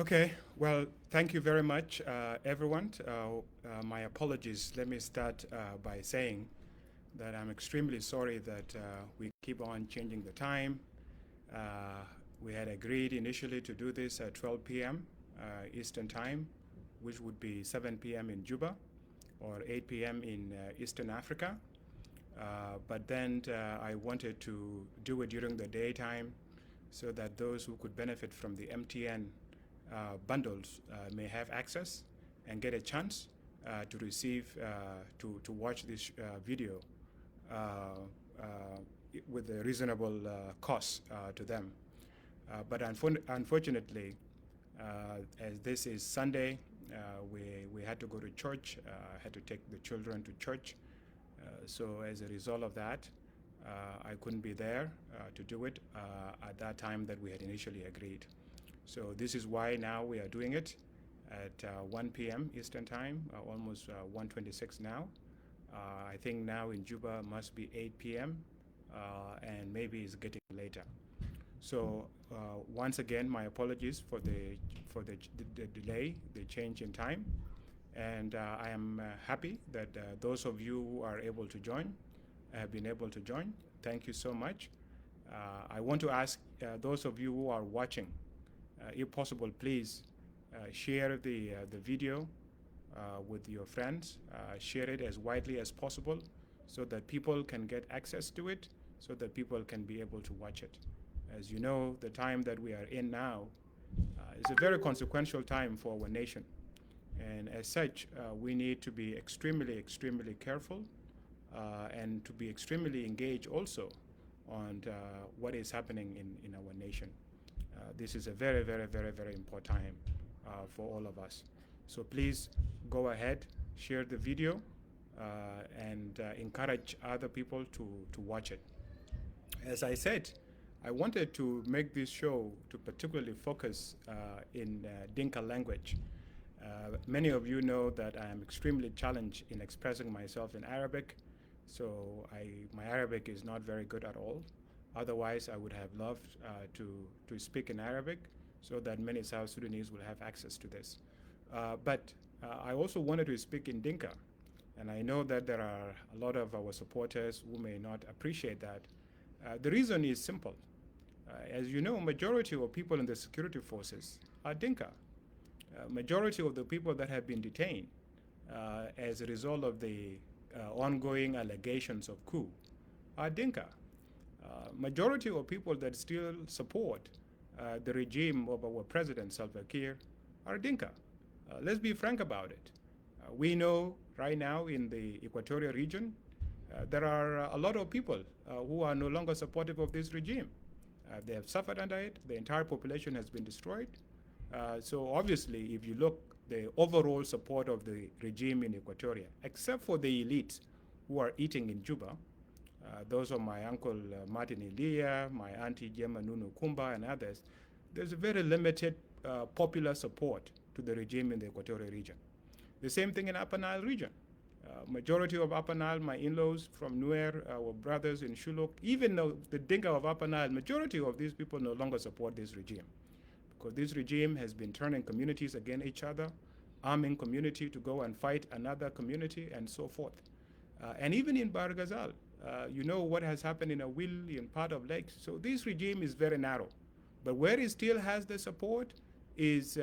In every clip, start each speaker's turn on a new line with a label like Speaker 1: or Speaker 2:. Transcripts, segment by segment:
Speaker 1: Okay, well, thank you very much, everyone. My apologies. Let me start by saying that I'm extremely sorry that we keep on changing the time. Uh, we had agreed initially to do this at 12 p.m. Eastern Time, which would be 7 p.m. in Juba or 8 p.m. in Eastern Africa. But then I wanted to do it during the daytime so that those who could benefit from the MTN bundles may have access and get a chance to receive, to watch this video uh, uh, with a reasonable cost to them. But unfortunately, as this is Sunday, we had to go to church, had to take the children to church. So as a result of that, I couldn't be there to do it at that time that we had initially agreed. So this is why now we are doing it at 1 p.m. Eastern Time, almost 1:26 now. I think now in Juba must be 8 p.m. And maybe it's getting later. So once again, my apologies for the delay, the change in time, and I am happy that those of you who are able to join have been able to join. Thank you so much. I want to ask those of you who are watching, if possible, please share the video with your friends. Share it as widely as possible so that people can get access to it, so that people can be able to watch it. As you know, the time that we are in now is a very consequential time for our nation. And as such, we need to be extremely careful and to be extremely engaged also on what is happening in our nation. This is a very important time for all of us. So please go ahead, share the video, and encourage other people to watch it. As I said, I wanted to make this show to particularly focus in Dinka language. Many of you know that I am extremely challenged in expressing myself in Arabic, so my Arabic is not very good at all. Otherwise, I would have loved to speak in Arabic so that many South Sudanese will have access to this. But I also wanted to speak in Dinka, and I know that there are a lot of our supporters who may not appreciate that. The reason is simple. As you know, majority of people in the security forces are Dinka. Majority of the people that have been detained as a result of the ongoing allegations of coup are Dinka. Majority of people that still support the regime of our president Salva Kiir are Dinka. Let's be frank about it. We know right now in the Equatorial region, there are a lot of people who are no longer supportive of this regime. They have suffered under it. The entire population has been destroyed. So obviously, if you look, the overall support of the regime in Equatoria, except for the elite who are eating in Juba, those are my uncle Martin Elia, my auntie Gemma Nunu Kumba, and others, there's a very limited popular support to the regime in the Equatorial region. The same thing in Upper Nile region. Majority of Upper Nile, my in-laws from Nuer, our brothers in Shuluk, even though the Dinka of Upper Nile, majority of these people no longer support this regime, because this regime has been turning communities against each other, arming community to go and fight another community, and so forth. And even in Barghazal, you know what has happened in Awil, in part of Lakes. So this regime is very narrow. But where it still has the support is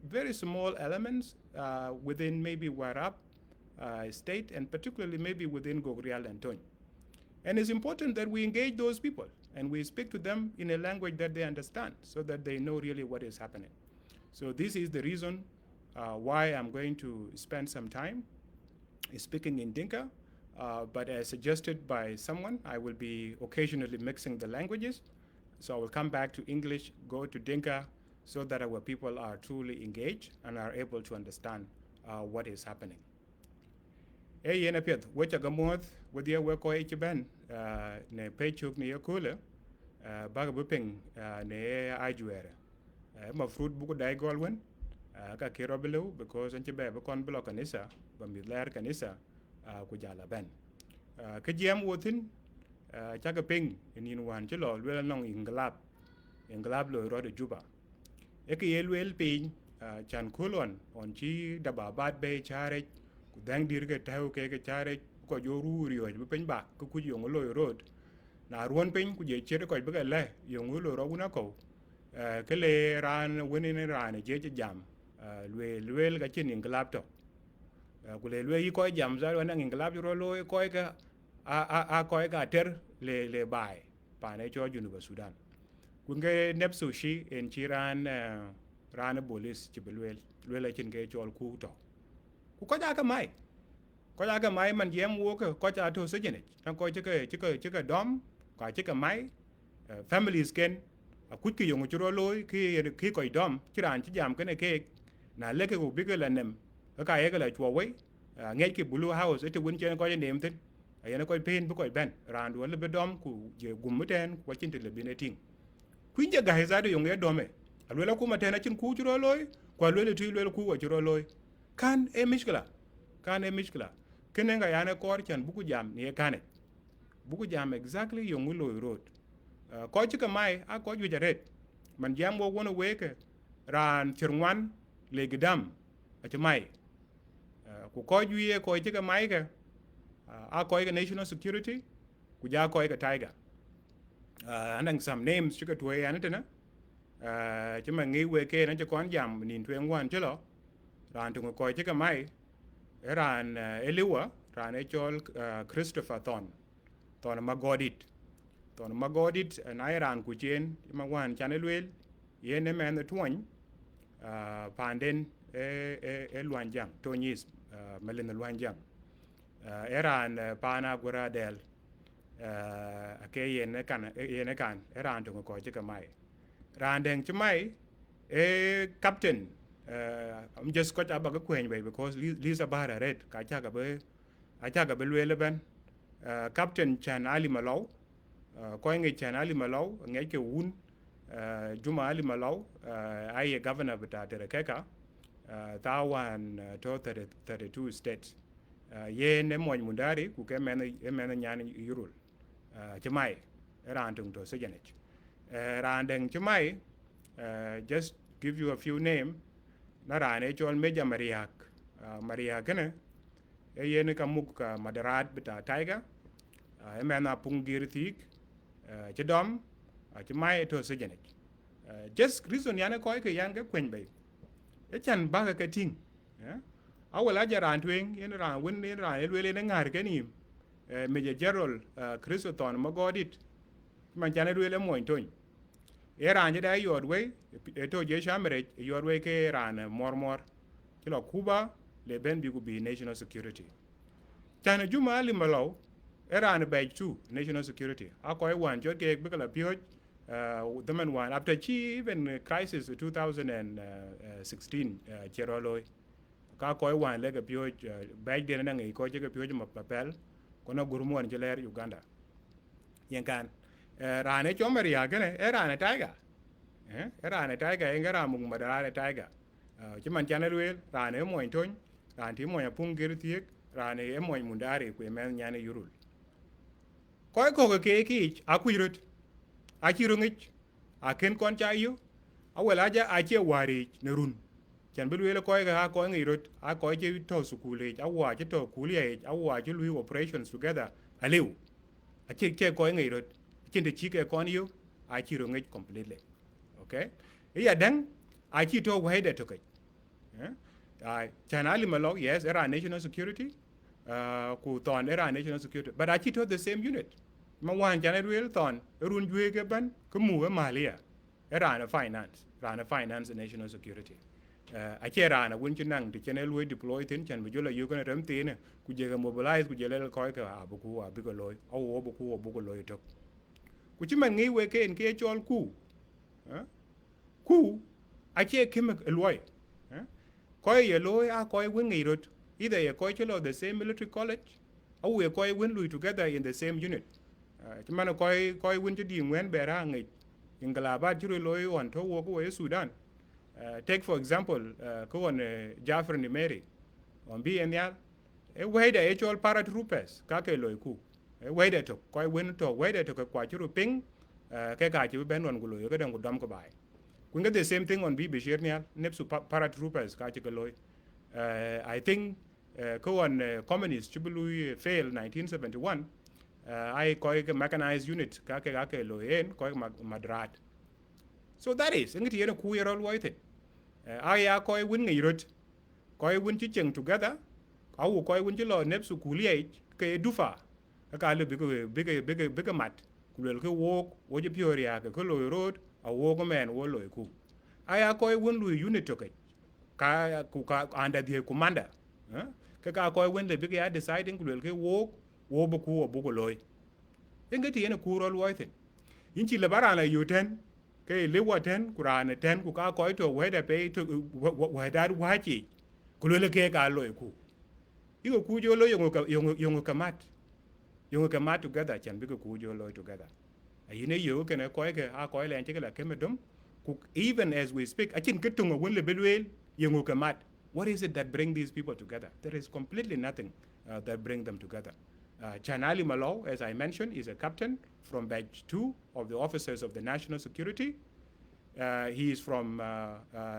Speaker 1: very small elements within maybe Warab state, and particularly maybe within Gogrial and Tony. And it's important that we engage those people and we speak to them in a language that they understand so that they know really what is happening. So this is the reason why I'm going to spend some time speaking in Dinka, but as suggested by someone, I will be occasionally mixing the languages. So I will come back to English, go to Dinka, so that our people are truly engaged and are able to understand what is happening. Hey, yena piet, wacha gamoth, wadia wako echi ben, ne pechuk ni yakule, baga buping ne ajuere. Ma fruit buku dai golwen, ka kiro below because anche be kon block kanisa, ba midler kanisa, kujala ben. Kajiam wotin, chaka ping, in wan chilo, wela nong inglab lo road Juba. e ke yelwel pin chan kulon on chi daba bat be chare ku dang dir ke taw ke chare ko joru rio be pen ba ku yong lo road na ruon pin ku je chere ko be le yong lo ro una ko ke le ran woni ne ran je jam lwel ga chin inglab to ku le lwe yi ko jam za wan inglab ro lo ko ga a ko ga ter le bai pa ne cho junu ba Sudan ku nge nep sushi en chi ran bolis ci belwel lwel chin ke chol ku to ku ko ja ka mai man yem wo ko ja to se jene tan ko ci ka dom ka ci ka mai families ken a kut ki yong churo loy ki ko dom ci ran ci jam ken ke na le ke ku bi ke la nem ka ye ke la chwo we nge ki blue house te wun chen ko ye nem tin ayena ko pen bu ko ben ran do le be dom ku je gumuten ko chin te le bi ne ting kwinje ga hezado yong ye dome alwela ku matena chin ku churo loy ko alwela tu lwela ku wa churo loy kan e mishkla kene nga yana kor chan buku jam ni kane buku jam exactly yong loy road ko chika mai a ko ju jaret man jam wo wono weke ran chirwan le gidam a chmai ku ko ju ye ko chika mai ka a ko ga national security ku ja ko ga tiger anang some names chika tuwe yana tena chima ngi weke na chakon jam nin tuwe ngwan chilo ran tungo ko chika mai ran eliwa ran echol Christopher Thon magodit na ran ku chen ma wan chanelwel yen ne men tuon panden e luanjang tonyis melen luanjang eran pana gura del ake yen kan eran tungo ko chika mai ran deng chmai e captain I'm just got about kwen way because Lisa Bahara red ka cha ga be lwele ben captain Chan Ali Malaw ko ngi Chan Ali Malaw ngi ke wun Juma Ali Malaw ai governor beta Terekeka tawan to 32 states ye ne mo mundari ku ke men nyan yurul chmai ran tung to sejanech ran deng chmai just give you a few name na rane chol meja mariak ne e yene ka muk ka madarat beta tiger e mena pungir tik chedom chmai to sejene just reason yana ko ke yang ke kwen bay e chan ba ka ting awala jaran twen yen ran win yen ran elwele ne ngar ke ni meja gerol Christon magodit man chan elwele moin ton e ran da yod we e to je shamre yod we ke ran mormor kilo Cuba le ben bi bi national security tana Juma Ali Malaw e ran bay tu national security akoy wan jot ke bi kala pio the man one after chi even crisis 2016 cheroloy ka koy wan le ke pio bay de na ngi ko je ke pio ma papel kono gurmon je ler Uganda yenkan rane chomaria gane rane tiger rane tiger engara mung madara tiger chiman channel wel rane moy ton ran ti moy pung gertiek rane e moy mundare ku men nyane yurul koy ko ke ki akuyrut akirungich aken kon chayu awela ja ache wari nerun chan bel wel koy ga ko ngirut a koy che to sukule awa che to kulie awa che lui operations together aliu che koy ngirut chin de chike kon yu a chiro ngej completely okay ya dan a chi to wede to kai China Ali Malok yes era national security ku ton era national security but a chi to the same unit ma wan China real ton run jwe ke ban ku mu malia era na finance and national security a che era na wun chinang de channel we deploy tin chan bu la yu kana ram tin ku je ga mobilize ku je le ko ka abu ku abi ko loy awo bu ko loy to ku chi man ngi we ke en ke chol ku a che kim loy ko ye loy a ko wen ngi rot either ye ko chelo the same military college or we ko wen lui together in the same unit chi man ko wen ti di ngwen bera ngi ingala ba jiro loy on to wo ko Sudan take for example ko on Jaffer ni Mary on bi en yal e we da e chol paratroopers ka ke loy ku e we da to ko wen to we da to ko kwa jiro ping ke ka chi ben on gulo yo ga dan gudam ko bai We got the same thing on Bibi Shirnial, Nepsu paratroopers, Kachikaloi. I think ko on communist Chibului failed 1971. I koi mechanized unit kake loyen koi madrat. So that is ngiti yena ku yerol woite. I koi win ngirot koi win chicheng together. Au koi win chilo Nepsu kuliye ke dufa. Ka le big mat. Kulel ke walk woje pioria ke lo road a walk man wo lo ku. I koi win lu unit okay. Ka under the commander. Ka koi win le big ya deciding kulel ke walk wo bu ku bu ko loy. Ngati yena ku rol woite. Inchi le barana yuten ke le waten kurana ten ku ka koi to weda pe to weda wachi. Kulel ke ka lo ku. Iko ku jo lo yung kamat. Yung kamat together chan big ku jo lo together. Ayine yo ke na koi ke a koi len chikela kemedum. Even as we speak, achin ketung win le belwel yung kamat. What is it that bring these people together? There is completely nothing that bring them together. Chanali Malo, as I mentioned, is a captain from batch 2 of the officers of the national security. He is from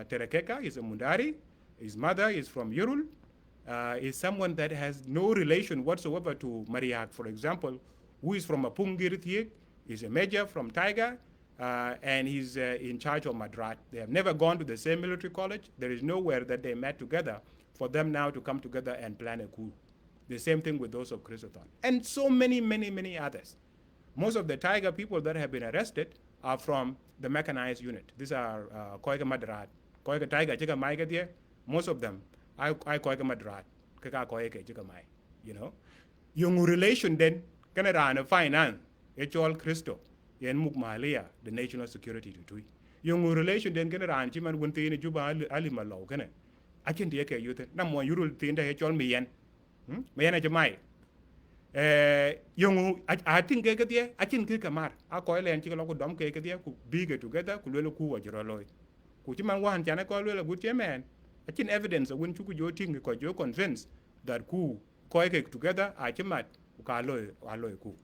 Speaker 1: Terekeka, he's a Mundari. His mother is from Yurul. Is someone that has no relation whatsoever to Mariak, for example, who is from Apungirithie, is a major from Taiga, and he's in charge of Madrat. They have never gone to the same military college. There is nowhere that they met together for them now to come together and plan a coup. The same thing with those of Chrysothon. And so many, many, many others. Most of the Tiger people that have been arrested are from the mechanized unit. These are Koiga Madrat. Koiga Tiger, Chika Maiga there. Most of them, I Koiga Madrat. Kaka Koiga Chika Mai. You know? Yung relation then, Canada and finance, it's all Christo. Yen Mukmalia, the national security to Tui. Yung relation then Canada and Chiman Wunti in Juba Ali Malo, can I can take a youth. No more you will think that it's all me yen. Mayana Jamai. Yung I think I think Kamar. I call and Chicaloco Dom Cake there could bigger together, could look who are Jeroloy. Could you man one Janaco a good man? I think evidence of when you could your thing because you're convinced that coup Koike together, I chimat, Ukaloy, Aloy coup.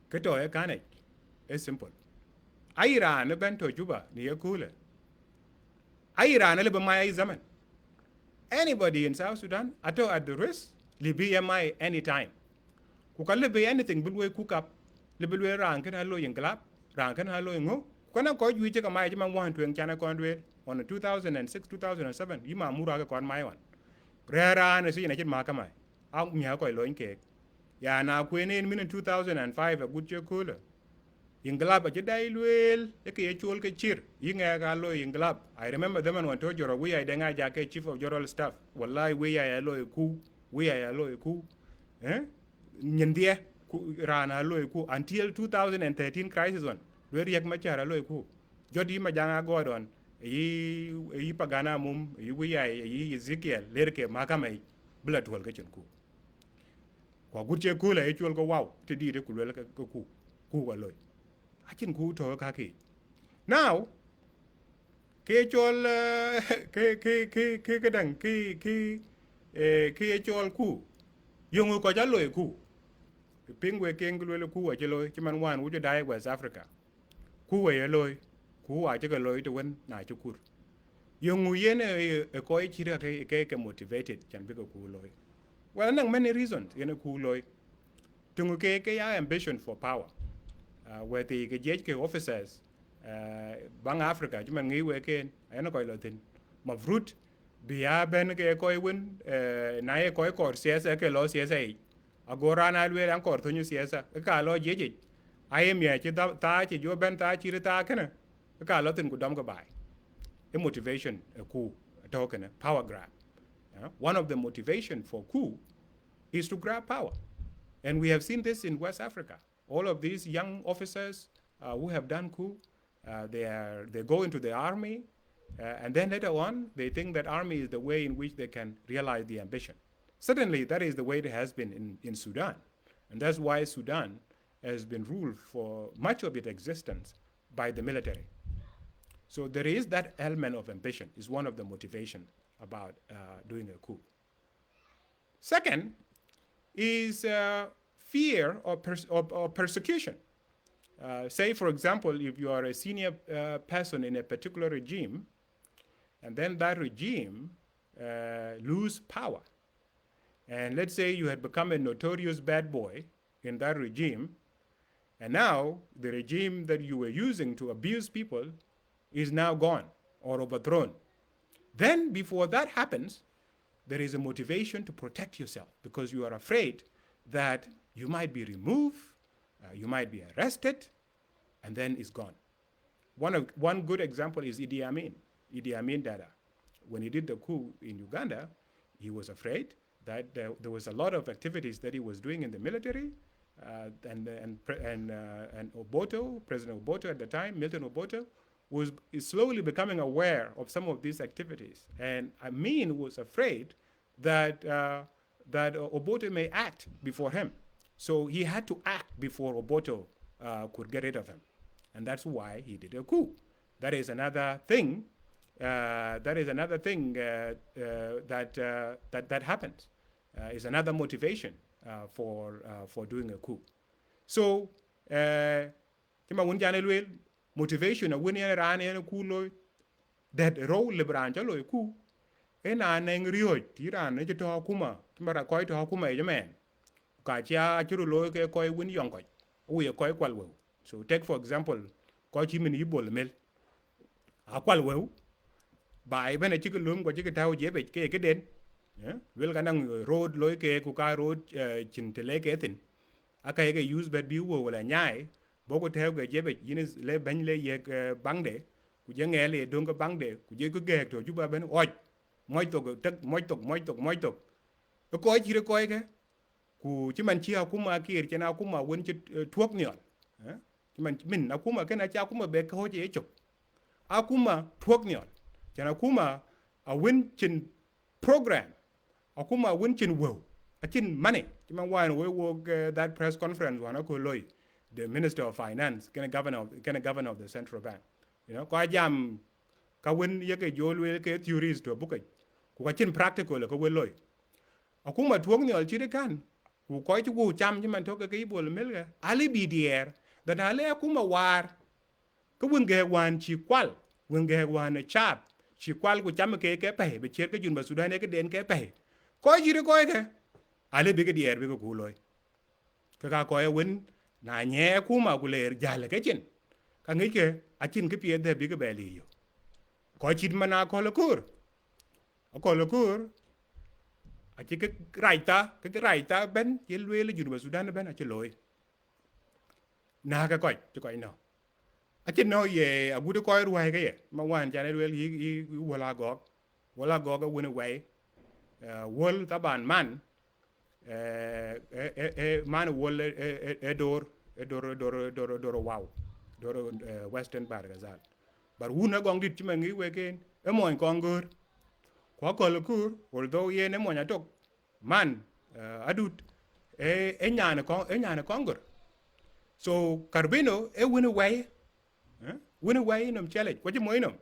Speaker 1: Kato a canet. It's simple. I ran a bent to Juba near cooler. I ran a little my zaman. Anybody in South Sudan, at the risk, Libya my anytime. Kukal be anything, but we cook up. Libya rank and hello in clap, rank and hello in go. When I called you, take a my man one to in China Conway on the 2006, 2007, you ma muraga con my one. Rare and a scene I get Makamai. Out me a coil cake. Ya now Queen in 2005, a good year cooler. In Glab, a Jedi will, a chul cheer, Ying Agalo in Glab. I remember them and when told you, we are Denga Jack, chief of general staff. Wallahi, we are a loy coup, we are a loy coup. Eh? Nyandia ran a loy coup until 2013 crisis one. Where Yak Machar a loy coup. Jodi Majanga Gordon, ye Pagana mum, we are Ezekiel, Lerke, Makamai, blood will get you coup. Good cooler, it will go wow, to do the coup, coup a loy. I can go to a kaki. Now, Kachol Kachol coup. Young Kojalo coup. The Pingwe King will coup a jello, Chiman one, would you die West Africa? Coup a loy, coup I take a loy to win, Nachukur. Young Yen a koi chira cake motivated, can be a cool loy. Well, many reasons in a cool loy. Tunguke ambition for power. Where the JK officers, Bang Africa, Juman Giweken, and a coilotin, Mavrut, Biar Ajak koi win, Naya koi court, CSA, CSA, Agorana, and Cortonu CSA, a calo JJ. I am yet, Tachi, your Ben Tachi, Retakana, a calotin could dumb by. A motivation, a coup, a token, a power grab. One of the motivation for coup is to grab power. And we have seen this in West Africa. All of these young officers who have done coup, they go into the army, and then later on, they think that army is the way in which they can realize the ambition. Certainly, that is the way it has been in Sudan. And that's why Sudan has been ruled for much of its existence by the military. So there is that element of ambition, is one of the motivations about doing a coup. Second is fear or persecution. Say, for example, if you are a senior person in a particular regime, and then that regime lose power, and let's say you had become a notorious bad boy in that regime, and now the regime that you were using to abuse people is now gone or overthrown. Then before that happens, there is a motivation to protect yourself because you are afraid that you might be removed, you might be arrested, and then it's gone. One good example is Idi Amin. Idi Amin Dada. When he did the coup in Uganda, he was afraid that there was a lot of activities that he was doing in the military, and Obote, President Obote at the time, Milton Obote, is slowly becoming aware of some of these activities. And Amin was afraid that Obote may act before him. So he had to act before Obote could get rid of him. And that's why he did a coup. That is another thing. That happens. Is another motivation for doing a coup. So, motivation of winning a ran in a coup loy that role liberan jalo coup. Ena neng rio tiran ne to hakuma timara koi to hakuma man. Kachia churu loy ke koi win yonkoi. We a koi kwalwo. So take for example, koi chimin yibol mil. Akwalwo. By when a chicken loom got chicken tau jebet ke den. Will ganang road loy ke kuka road chintele ke thin. Aka ke use bed view wala nyai. Boko teo ke jebet yinis le benle ye bangde. Kujengele donga bangde. Kuje ku ge to Juba ben oj. Moitok tek moitok. Ko koi chire koi ke. Ku chiman chi akuma kir chena akuma won chit tuok nyon. Chiman min akuma kena cha akuma be ko je chok. Akuma tuok nyon. Chena akuma a win chin program. Akuma win chin wo. A chin money. Chiman wan we work that press conference wan ko loy. The Minister of Finance, kind of governor of the central bank. You know, ko jam ka win ye ke jolwe ke theories to book. Ku chin practical ko we loy. Akuma tuok nyon chire kan. Ku koi chu cham chiman to ke ibol mil ali BDR that ale akuma war. Ko win ge wan chi kwal. Win ge wan a chap. Chi kwal ku cham ke pe be cher ke jun ba Sudan ke den ke pe. Koi jire koi ke. Ale big DR big ku loy. Ka koi win na nye kuma ku le jale ke chin. Ka ngi ke a chin ke pie de big belly yo. Koi chit mana ko le kur. Ko le kur. A chi ke raita ben yelwe le jun ba Sudan ben a chi loy. Na ka koi no. A chin no ye a gude koi ruai ke ye. Ma wan jane wel yi wala gog. Wala gog a win away. Wol taban man. Man wol dor wow. Dor western Bargazal. But wuna gong dit chimangi weken e moin kongur. Kwa kolakur although ye ne monya tok man adut nyana kongur. So Carbino win away. Win away in challenge. What you moinum?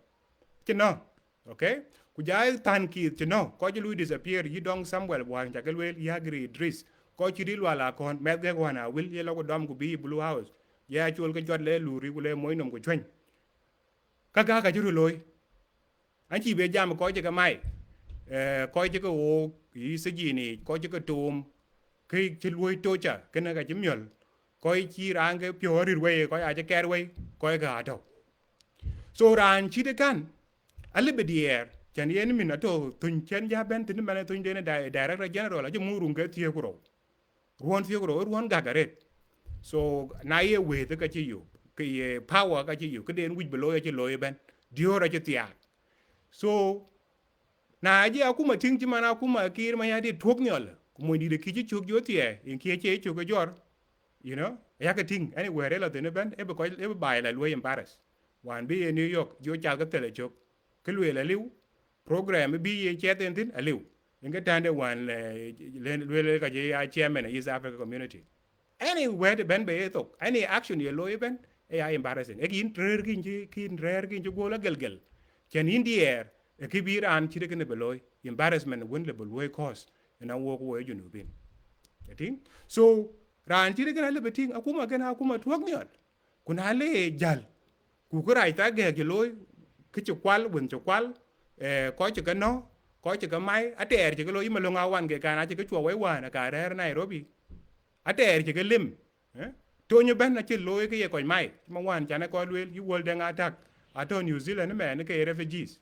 Speaker 1: Chino. Okay? Kujai tanki chino. Ko you disappear you dong somewhere wan jagalwel yagri Idris. Ko chiril wala kon medge wana will ye logo dom ku bi blue house. Ya chul ke jot le luri ku le moinum ku chwen. Kaka ka juru loy. Anchi be jam ko je ka mai. Ko je ko o yi sejini ko je ko tum ke chiloi tocha kena ka jimyol. Ko chi rang ke pyo rirwe ko a je kerwe ko ka ato. So ran chi de kan alibedier chan yen min ato tun chen ja ben tin mane tun de director general aje murun ke tie kuro ruon tie kuro ruon gagaret. So na ye we the ka chi yu ke ye power ka chi yu ke den wi below ye loy ben diora che tia. So na je akuma ting chi mana akuma kir ma ya di tok nyol ku mo di de ki chi chuk jo tie in ki che chu ko jor you know ya ka ting anywhere rela de ben e be ko e bai la loy embarrass wan bi New York jo cha ka tele chok ke lwe la liu program bi ye cheten tin aliu inga tande wan le ka je ya chairman East Africa community anywhere the ben be to any action ye lo ben e ya embarrassing e kin trer kin rer kin go la gelgel ken in the air e ki bi ran chi de ken be loy embarrassment won le boy cause na wo ko ye junu bin I think so ran chi de ken le beting akuma ken akuma tuok nyon kuna le jal ku ko rai ta ge ge loy ki chu kwal won chu kwal ko chu ka no ko chu ka mai ater chu lo ima lo nga wan ge kana chu chu wai wa na ka rer Nairobi ater chu ka lim to nyu ben na chi loy ke ye ko mai ma wan cha na ko lwel yi wol de nga tak ato New Zealand me ne ke refugees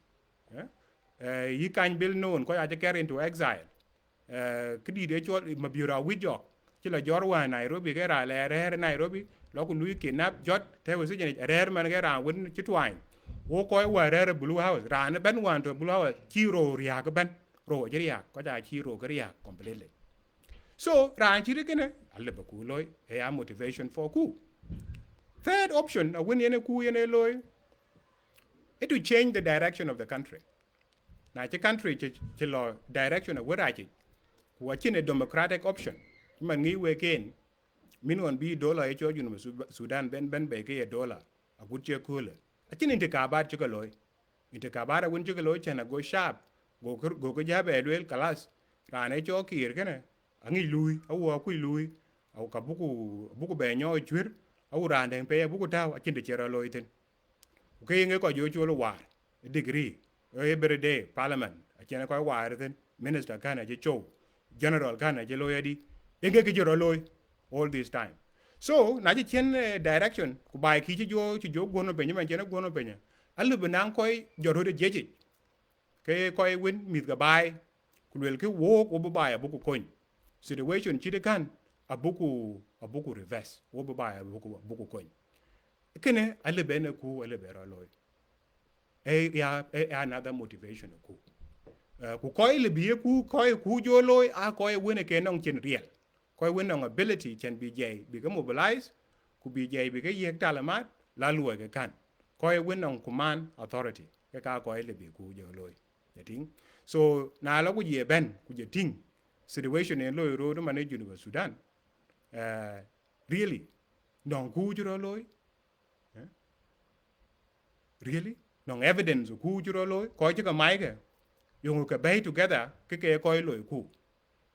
Speaker 1: yi kan bil non ko ya je carry into exile kidi de chol ma biura wijo ci la jor wa Nairobi ke ra le rer Nairobi lo ku lui kidnap jot te wo sije rer man ke ra won ci twine wo ko wa rer Blue House ra ne ben wan to Blue House ci ro ria ga ben ro je ria ko ja ci ro ga ria completely so ra ci de kene alle ba ku loy e ya motivation for coup. Third option when yene coup yene loy it to change the direction of the country. Now the country ci lo direction of where I watch in a democratic option man ngi we ken min won bi dollar e cho junu Sudan ben be ke dollar a gut che kula a chin inte ka ba ci ko loy inte ka ba won ci ko loy chana go sharp go ko jabe lwel kalas rane cho kir kene angi lui a wo ku lui au ka buku be nyo chwir au rande pe buku taw a chin de chero loy ten ke nge ko jo cho lo war degree every day parliament a chen ko war ten minister kana je cho general kana je loyadi enge ke joro loy all this time so na je chen direction ku bai ki jo gono penye man chen gono penye alu benang koy joro de jeje ke koy win mit ga bai ku wel ke wo ko bai abuku coin situation chi de kan abuku reverse wo bai abuku coin kene alu bene ku alu bero loy another motivation ku ku koy le biye ku jo loy a koy wene ke nong chen real koy wene nong ability chen bi jay bi ga mobilize ku bi jay bi ga yek talamat la luwa ke kan koy wene nong command authority ke ka koy le bi ku jo loy yating so na la ku ye ben ku je ting situation en loy ro do manage Juba Sudan really nong ku jo loy really nong evidence ku jo loy koy ji ka mai ke yung ka bay together ke koy loy ku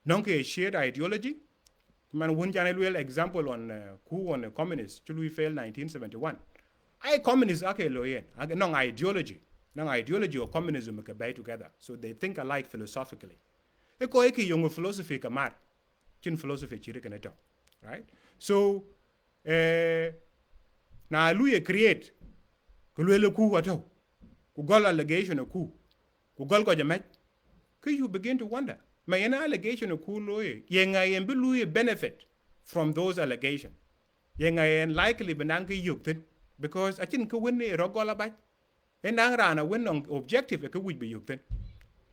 Speaker 1: non ke shared ideology man won jane luel example on coup on the communist chului fail 1971 I communists ake loyen non ideology of communism ke bay together so they think alike philosophically e ko ke yung philosophy ka mar chin philosophy chire ke neto right so na luye create ku luel ku wato ku gol allegation of coup ku gol ko jamet you begin to wonder may an allegation of coup loye yenga yen be benefit from those allegations yenga yen likely benang ki yuktin because achin ko win ro gola ba enang rana win on objective ko would be yuktin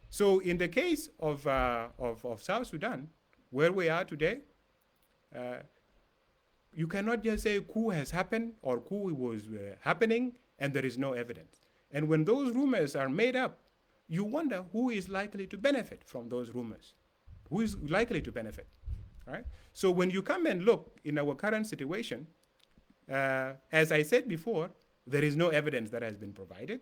Speaker 1: so in the case of South Sudan where we are today you cannot just say coup has happened or coup was happening and there is no evidence and when those rumors are made up you wonder who is likely to benefit from those rumors. Who is likely to benefit, right? So when you come and look in our current situation, as I said before, there is no evidence that has been provided.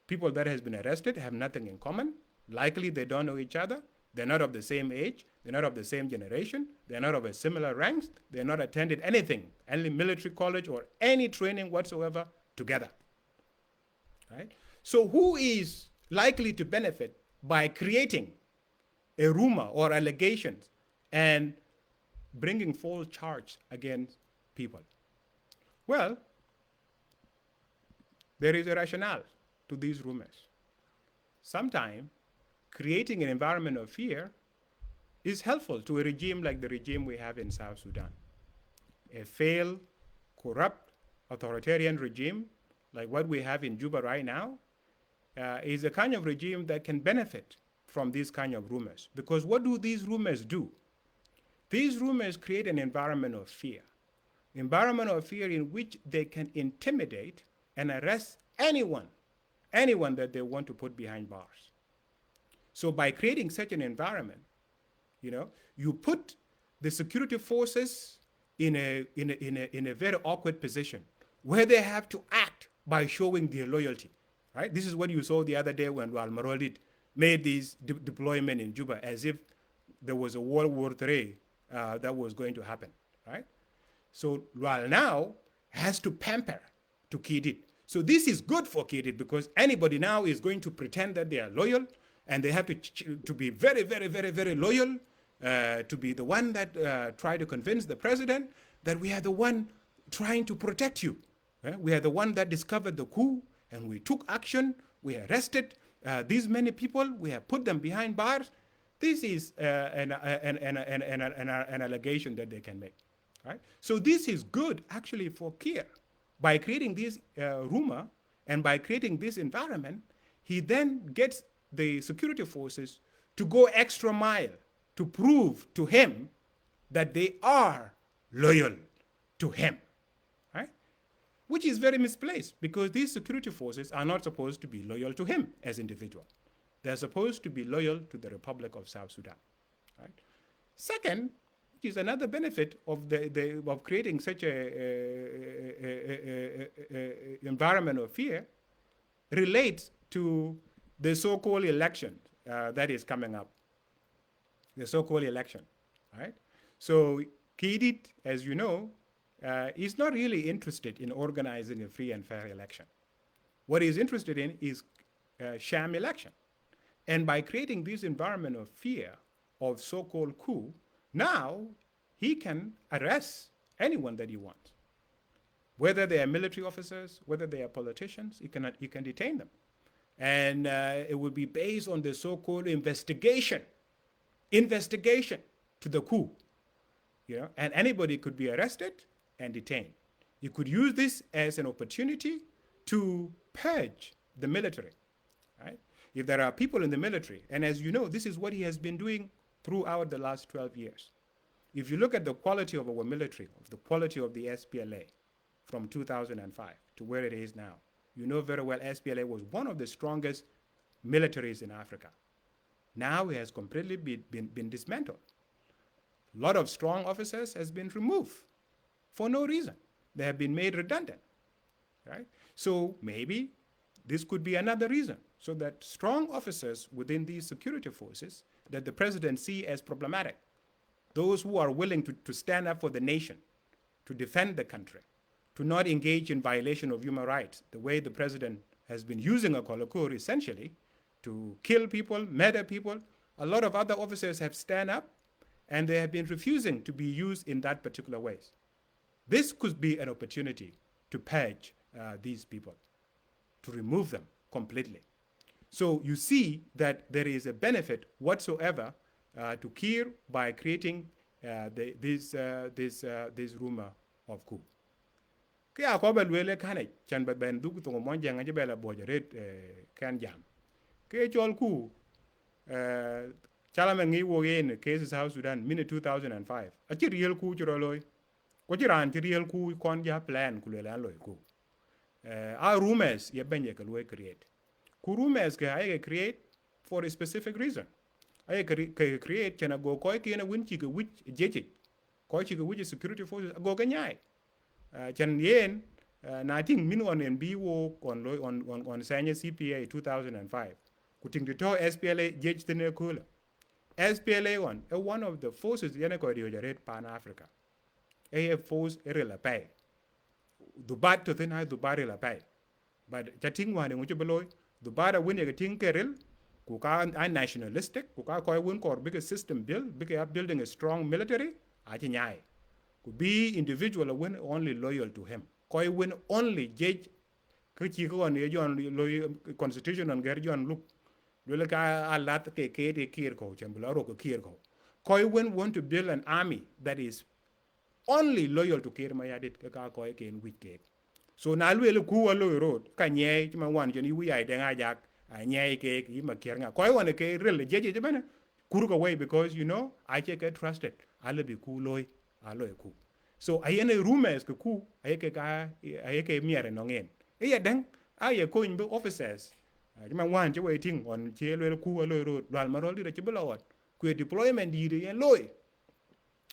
Speaker 1: People that has been arrested have nothing in common. Likely they don't know each other. They're not of the same age. They're not of the same generation. They're not of a similar ranks. They're not attended anything, any military college or any training whatsoever together, right? So who is likely to benefit by creating a rumor or allegations and bringing false charge against people? Well, there is a rationale to these rumors. Sometimes creating an environment of fear is helpful to a regime like the regime we have in South Sudan. A failed, corrupt, authoritarian regime like what we have in Juba right now is a kind of regime that can benefit from these kind of rumors. Because what do these rumors do? These rumors create an environment of fear in which they can intimidate and arrest anyone that they want to put behind bars. So by creating such an environment, you put the security forces in a very awkward position where they have to act by showing their loyalty. Right? This is what you saw the other day when Al-Marolid made this deployment in Juba as if there was a World War III that was going to happen. Right? So while now has to pamper to Kidit. So this is good for Kidit because anybody now is going to pretend that they are loyal, and they have to be very, very, very, very loyal, to be the one that try to convince the president that we are the one trying to protect you. We are the one that discovered the coup, and we took action. We arrested these many people. We have put them behind bars. This is an allegation that they can make. Right? So this is good actually for Kiir. By creating this rumor and by creating this environment, he then gets the security forces to go extra mile to prove to him that they are loyal to him, right? Which is very misplaced because these security forces are not supposed to be loyal to him as individual. They're supposed to be loyal to the Republic of South Sudan, right? Second, which is another benefit of of creating such a environment of fear, relates to the so-called election that is coming up. The so-called election, right? So Kidit, as you know, is not really interested in organizing a free and fair election. What he's interested in is sham election. And by creating this environment of fear of so-called coup, now he can arrest anyone that he wants. Whether they are military officers, whether they are politicians, he can detain them. And it would be based on the so-called investigation to the coup. You know, and anybody could be arrested and detained. You could use this as an opportunity to purge the military, right? If there are people in the military, and as you know, this is what he has been doing throughout the last 12 years. If you look at the quality of our military, of the quality of the SPLA from 2005 to where it is now, you know very well SPLA was one of the strongest militaries in Africa. Now it has completely been dismantled. A lot of strong officers has been removed for no reason. They have been made redundant, right? So maybe this could be another reason, so that strong officers within these security forces that the president see as problematic, those who are willing to stand up for the nation, to defend the country, to not engage in violation of human rights, the way the president has been using a Kolokur essentially to kill people, murder people. A lot of other officers have stand up and they have been refusing to be used in that particular ways. This could be an opportunity to purge these people, to remove them completely. So you see that there is a benefit whatsoever to Kiir by creating this rumor of coup. Kaya ko balwele kane chan ba ben duk to mo janga je bela bojaret kan jam. Ke chol coup chala mangi wo in case South Sudan min 2005. Achi real coup jiro loy. Ko jiran ti real coup kon ja plan kulela loy coup. Our rumors ye benye ka loy create. Ku rumors ke ay create for a specific reason. Ay create chana go koy ki na win chi ke wich jeje. Koy chi ke wich security forces go ga nyai. Chan yen na ting min on en bi wo on sanya CPA 2005. Kuting to SPLA jej tene kula. SPLA one of the forces yene ko red pan Africa. A force erela pay. Dubat to thin dubari la pay. But chatting one in which below dubara win a ting keril kuka a nationalistic kuka koi win kor bigger system build bigger building a strong military achinyai. Could be individual win only loyal to him. Koi win only judge Kichiko on the constitution on Gerjon look. Look a lot of Kirko, Chambularo Kirko. Koi win want to build an army that is only loyal to Kir Mayadit Kaka Koi Ken with cake. So now we'll cool a low road. Kanye, one, Jenny, we I then Ajak, a nyay cake, Yima Kirna. Koi one a cake really judge Kuruk away because you know I get trusted. I'll be cool loy. Ku. So I any rumors ke ku ayeke miare nongen. Eya deng aye ko in officers. Jama wan je waiting on chelo ku alo road lal marol di che belawat. Ku deployment di yen loy.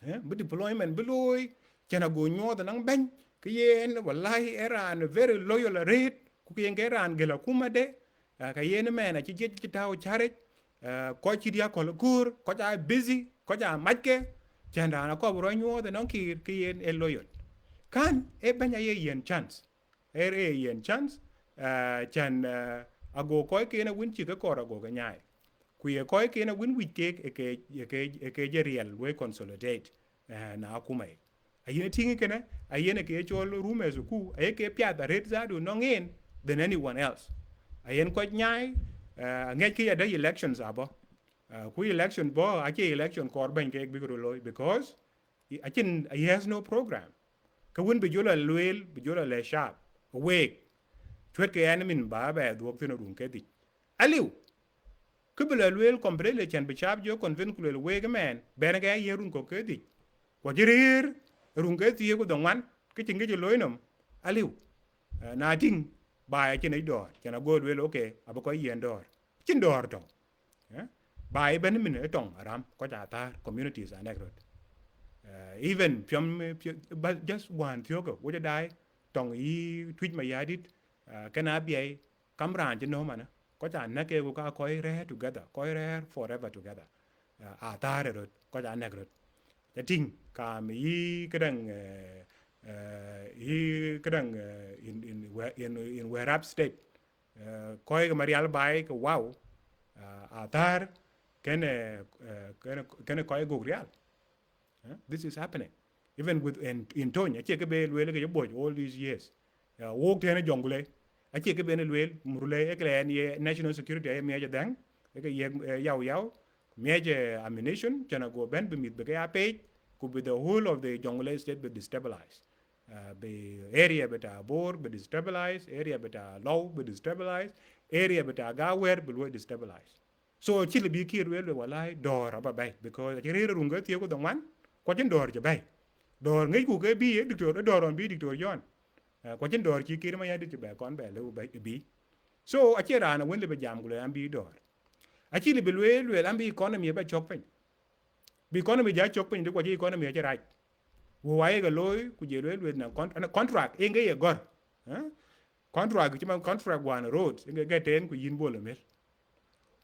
Speaker 1: But deployment beloy chana go nyo da nang ben ke yen wallahi era an very loyal rate ku yen geran gela kuma de ka yen mena chi je chi taw chare ko chi dia ko kur ko ja busy ko ja matke Chandana ko bro nyo the non ki yen loyal. kan e banya ye yen chance e yen chance chan ago koy ke na win chi ka kora go ga nyai ku ye koy ke na win wi ke ke je real we consolidate na kumai ayene tingi kana ayene ke chol rume zu ku aye ke pya da red za do no ngin than anyone else ayen ko nyai ngej ki ada elections abo ku election bo ache election kor ban ke bigro loy because achin he has no program ka win bi jola luel bi jola le sharp awake chwet ke an min ba ba duok tin run ke di aliu ku bi luel comprele chan bi sharp jo convin ku le we men ben ga yerun ko ke di ko jirir run ke ti ko dongwan ke chinge jo loy nom aliu na ting ba che nei dor chana go luel okay abo ko yen dor chin dor to ba ben min tong aram ko ja ta communities anegro even piom just one thiogo wo dai tong yi twit ma yadit kana biai kamran je no mana ko ja na ke ko ko re together ko re forever together a ta re ko ja negro the thing ka mi kadang yi kadang in where up state ko ga marial bai ko wow a tar kene ko go real. This is happening. Even with in Tonya, check a bell, all these years. Walked in a jungle. I check a bell, Murule, national security, a major dang, a yaw yaw, major ammunition, Chana go bend beneath the paid, could be the whole of the jungle state be destabilized. The area but board be destabilized, area but low be destabilized, area but gawer be destabilized. So Chile be kid will lie door about bay because I read a runga theo the one. Quá chân đor cho bay đor ngay ku cái bi dictor đor on bi dictor yon quá chân đor chi kir ma ya dit ba kon ba lu bi so a chera na wen le ba jam gule am bi đor a chi le be le am bi economy ba chok pen bi economy ja chok pen de kwa chi economy ja right wo wa ga loy ku je le na contract e ngai gor contract chi man contract one road ngai ga ten ku yin bo le mel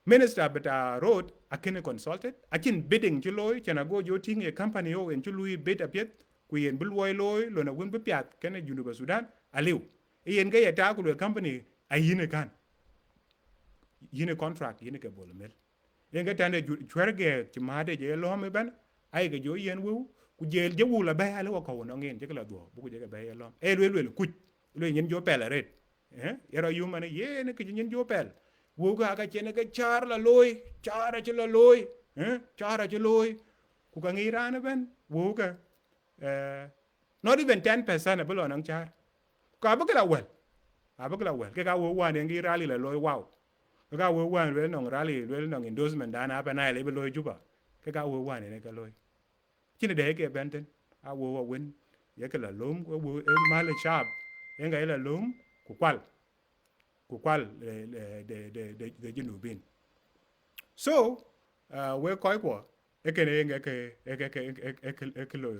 Speaker 1: Minister but road akene consulted akin bidding chuloy chana go jo ting a company o en chului bid apiet ku yen bulwoy loy lo na won bepiat kene Juba Sudan aliu yen ga yata ku company ayine kan yine contract yine ke bolmel yen ga tande chwerge chimade je lo me ban ay ga jo yen wu ku jel je wu la ba ala ko no ngin je la do bu ku je ga ba lo e le ku lo yen jo pela red yero yumane yen ke yen jo pel wo ga ka chene ka char la loy chara che la loy chara che loy ku ka ngira na ben wo ga not even 10% below nang char ka ba la wel ke ka wo wan ngi rally la loy wow ka wo wan le nong rally le nong endorsement dana ba na le be loy juba ke ka wo wan ne ka loy chine de ke benten a wo win ye ka la lum wo ma le sharp nga la lum ku kwal de jinubin so we koy ko ekene ke loy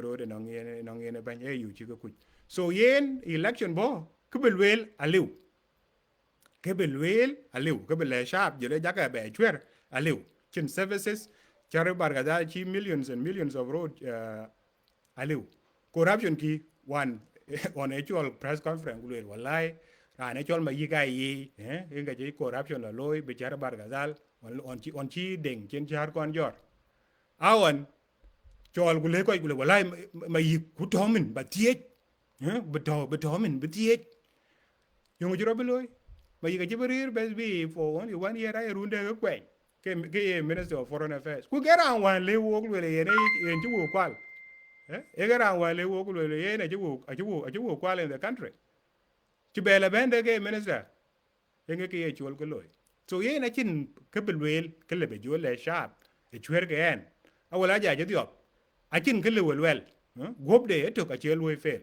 Speaker 1: road nong yene ban e yu chi ko kuch so yen election bo kebelwel aliu kebel sharp jele jaka be chwer aliu chin services chare bargada chi millions and millions of road aliu corruption ki one on actual press conference gulel wallahi rane chol ma yiga yi nga je corruption la loy be char bargazal on chi deng chen char kon jor awan chol gule koy gule wallahi ma yi ku tomin ba tie be tomin be tie yung jiro be loy ma yiga jiberir be bi for one year ay runde ko kwen ke minister of foreign affairs ku gera wan le wo gule yene en ju wo kwal e gera wan le wo gule yene ju wo kwal in the country ci bela bende ke minister yenge ke chol ko loy so ye na chin ke belwel ke le be jole sharp e chwer ke en awala ja je diop a chin ke le wel gob de to ka chel we fel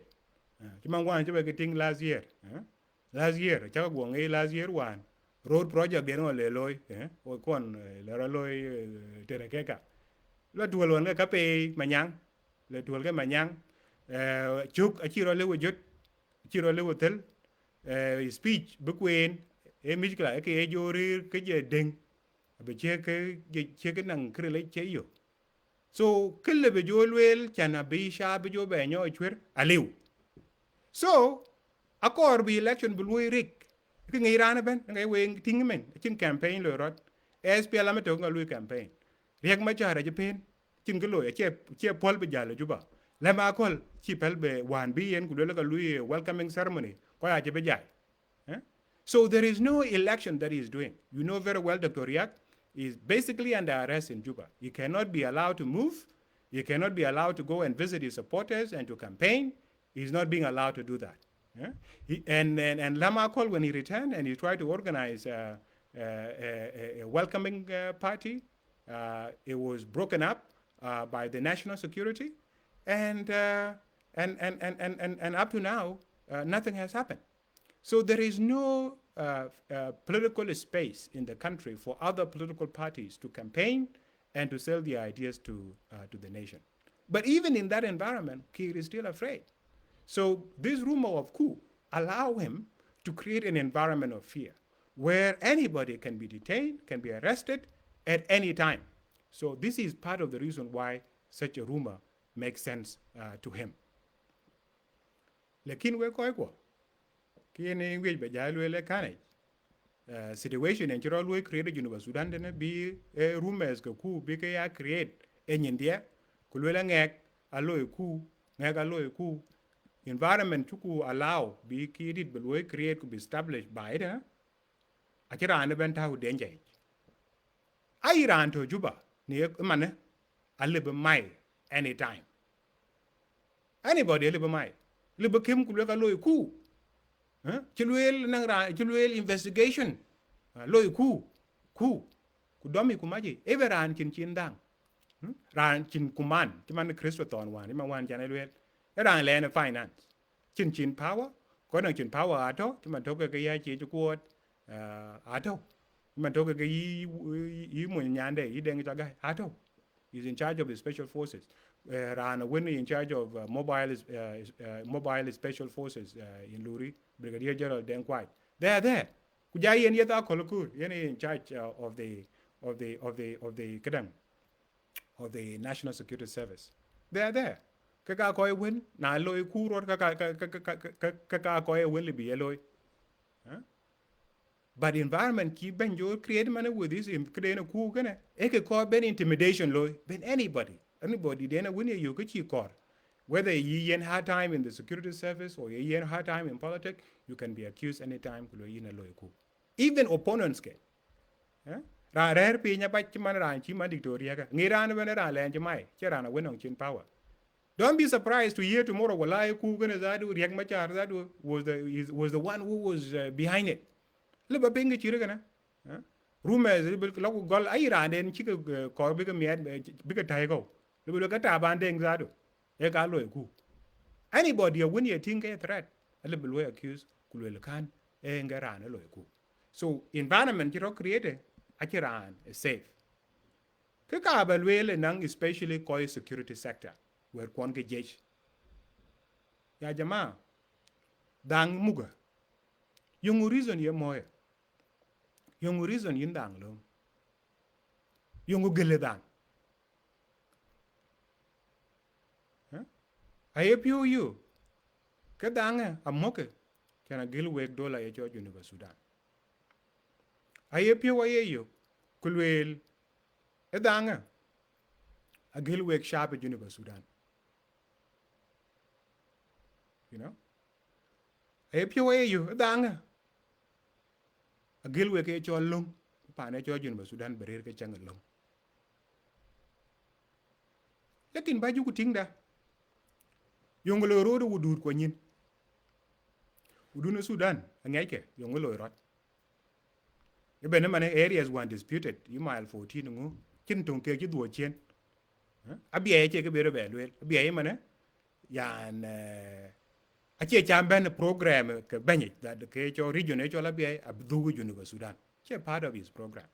Speaker 1: ci man wan ci be ke ting last year cha ko ngi last year wan road project de no le loy o kon le ra loy tere ke ka lo tuol won ka pe manyang le tuol ke manyang chuk a chiro le wujut chiro le wotel speech bu queen e mi kla ke jori ke je ding be che ke nang kre le che yo So kille be jo lwel chana bi sha be jo be nyo chwer aliu. So akor bi election bu loy rik. Ki ngi rana ben ngai we ting men chin campaign lo rot. SPLM to ngal loy campaign. Riek ma chara je pen chin ke loy che pol be jalo juba. Le ma kol chi pel be wan bi yen ku le ka loy welcoming ceremony ko ya je be jai. Eh? So there is no election that he is doing. You know very well Dr. Riak is basically under arrest in Juba. He cannot be allowed to move. He cannot be allowed to go and visit his supporters and to campaign. He's not being allowed to do that. Yeah? And Lama Col, when he returned and he tried to organize a welcoming party, it was broken up by the national security. And up to now, nothing has happened. So there is no political space in the country for other political parties to campaign and to sell their ideas to the nation. But even in that environment, Kiir is still afraid. So this rumor of coup allow him to create an environment of fear where anybody can be detained, can be arrested at any time. So this is part of the reason why such a rumor makes sense to him. Lekin we koi ko kini we be jalo le kanai situation en chiro we create University Sudan dene bi rumors ko coup bi ke ya create en India ku le ngek alo coup ngek alo coup environment to allow be created but we create could be established by it akira an ben ta danger ai ran to Juba ni mane alibe mai anytime anybody alibe mai libe kem ku le ka lo coup chilwel nang ra chilwel investigation lo coup ku domi kumaji everan chin dang ran chin kuman man Kristo ton wan ma wan jana lwel ran le finance chin power ko nang chin power ato man to ke ya chi ku ato man to ke yi mo nyande yi deng ta ga ato is in charge of the special forces ran when in charge of mobile special forces in Luri Brigadier General Deng Kwai they are there kujai yen yeta kolokur yen in charge of the kadang of the National Security Service they are there kaka koy win na loy kuror kaka koy win libi loy but environment ki ben jo create man with this create a coup kana e ke ko ben intimidation loy ben anybody then when you get your car whether you yen hard time in the security service or you yen hard time in politics you can be accused anytime kulo yin loy coup even opponents ke ra rer pi nya ba chi man ran chi man Victoria ka ngiran ben ra len chi mai che ran wen on chin power. Don't be surprised to hear tomorrow walai coup gonna zadu riek machar zadu was the one who was behind it liba pingi chire kana rumors lo gol ai ran den chi ko bi ka miet bi ka tai go liba ka ta ban deng zadu e ka lo coup anybody when you think a threat liba lo accuse kulwel kan e ngaran lo coup so environment you create akiran is safe ke ka ba lwele nang especially ko security sector where kon ke jesh ya jamaa dang muga yung reason ye moya yung reason yin dang lo yung gele dang ayepyo you ke dang amoke kana gel wek dola ye jo University Sudan ayepyo ayeyo kulwel e dang a gel wek sharp at University Sudan you know ayepyo ayeyo dang a gel wek e cho long pa ne cho University Sudan berer ke chang long lekin ba ju ku tingda yongolo rodo wudur ko nyin uduna Sudan ngai ke yongolo rot e bene mane areas one disputed you mile 14 ngo kin ton ke ji duo chen abia che ke bere be lwel abia mane yan a che cham ben program ke benyi that ke cho region e cho la bia abdu University Sudan che part of his program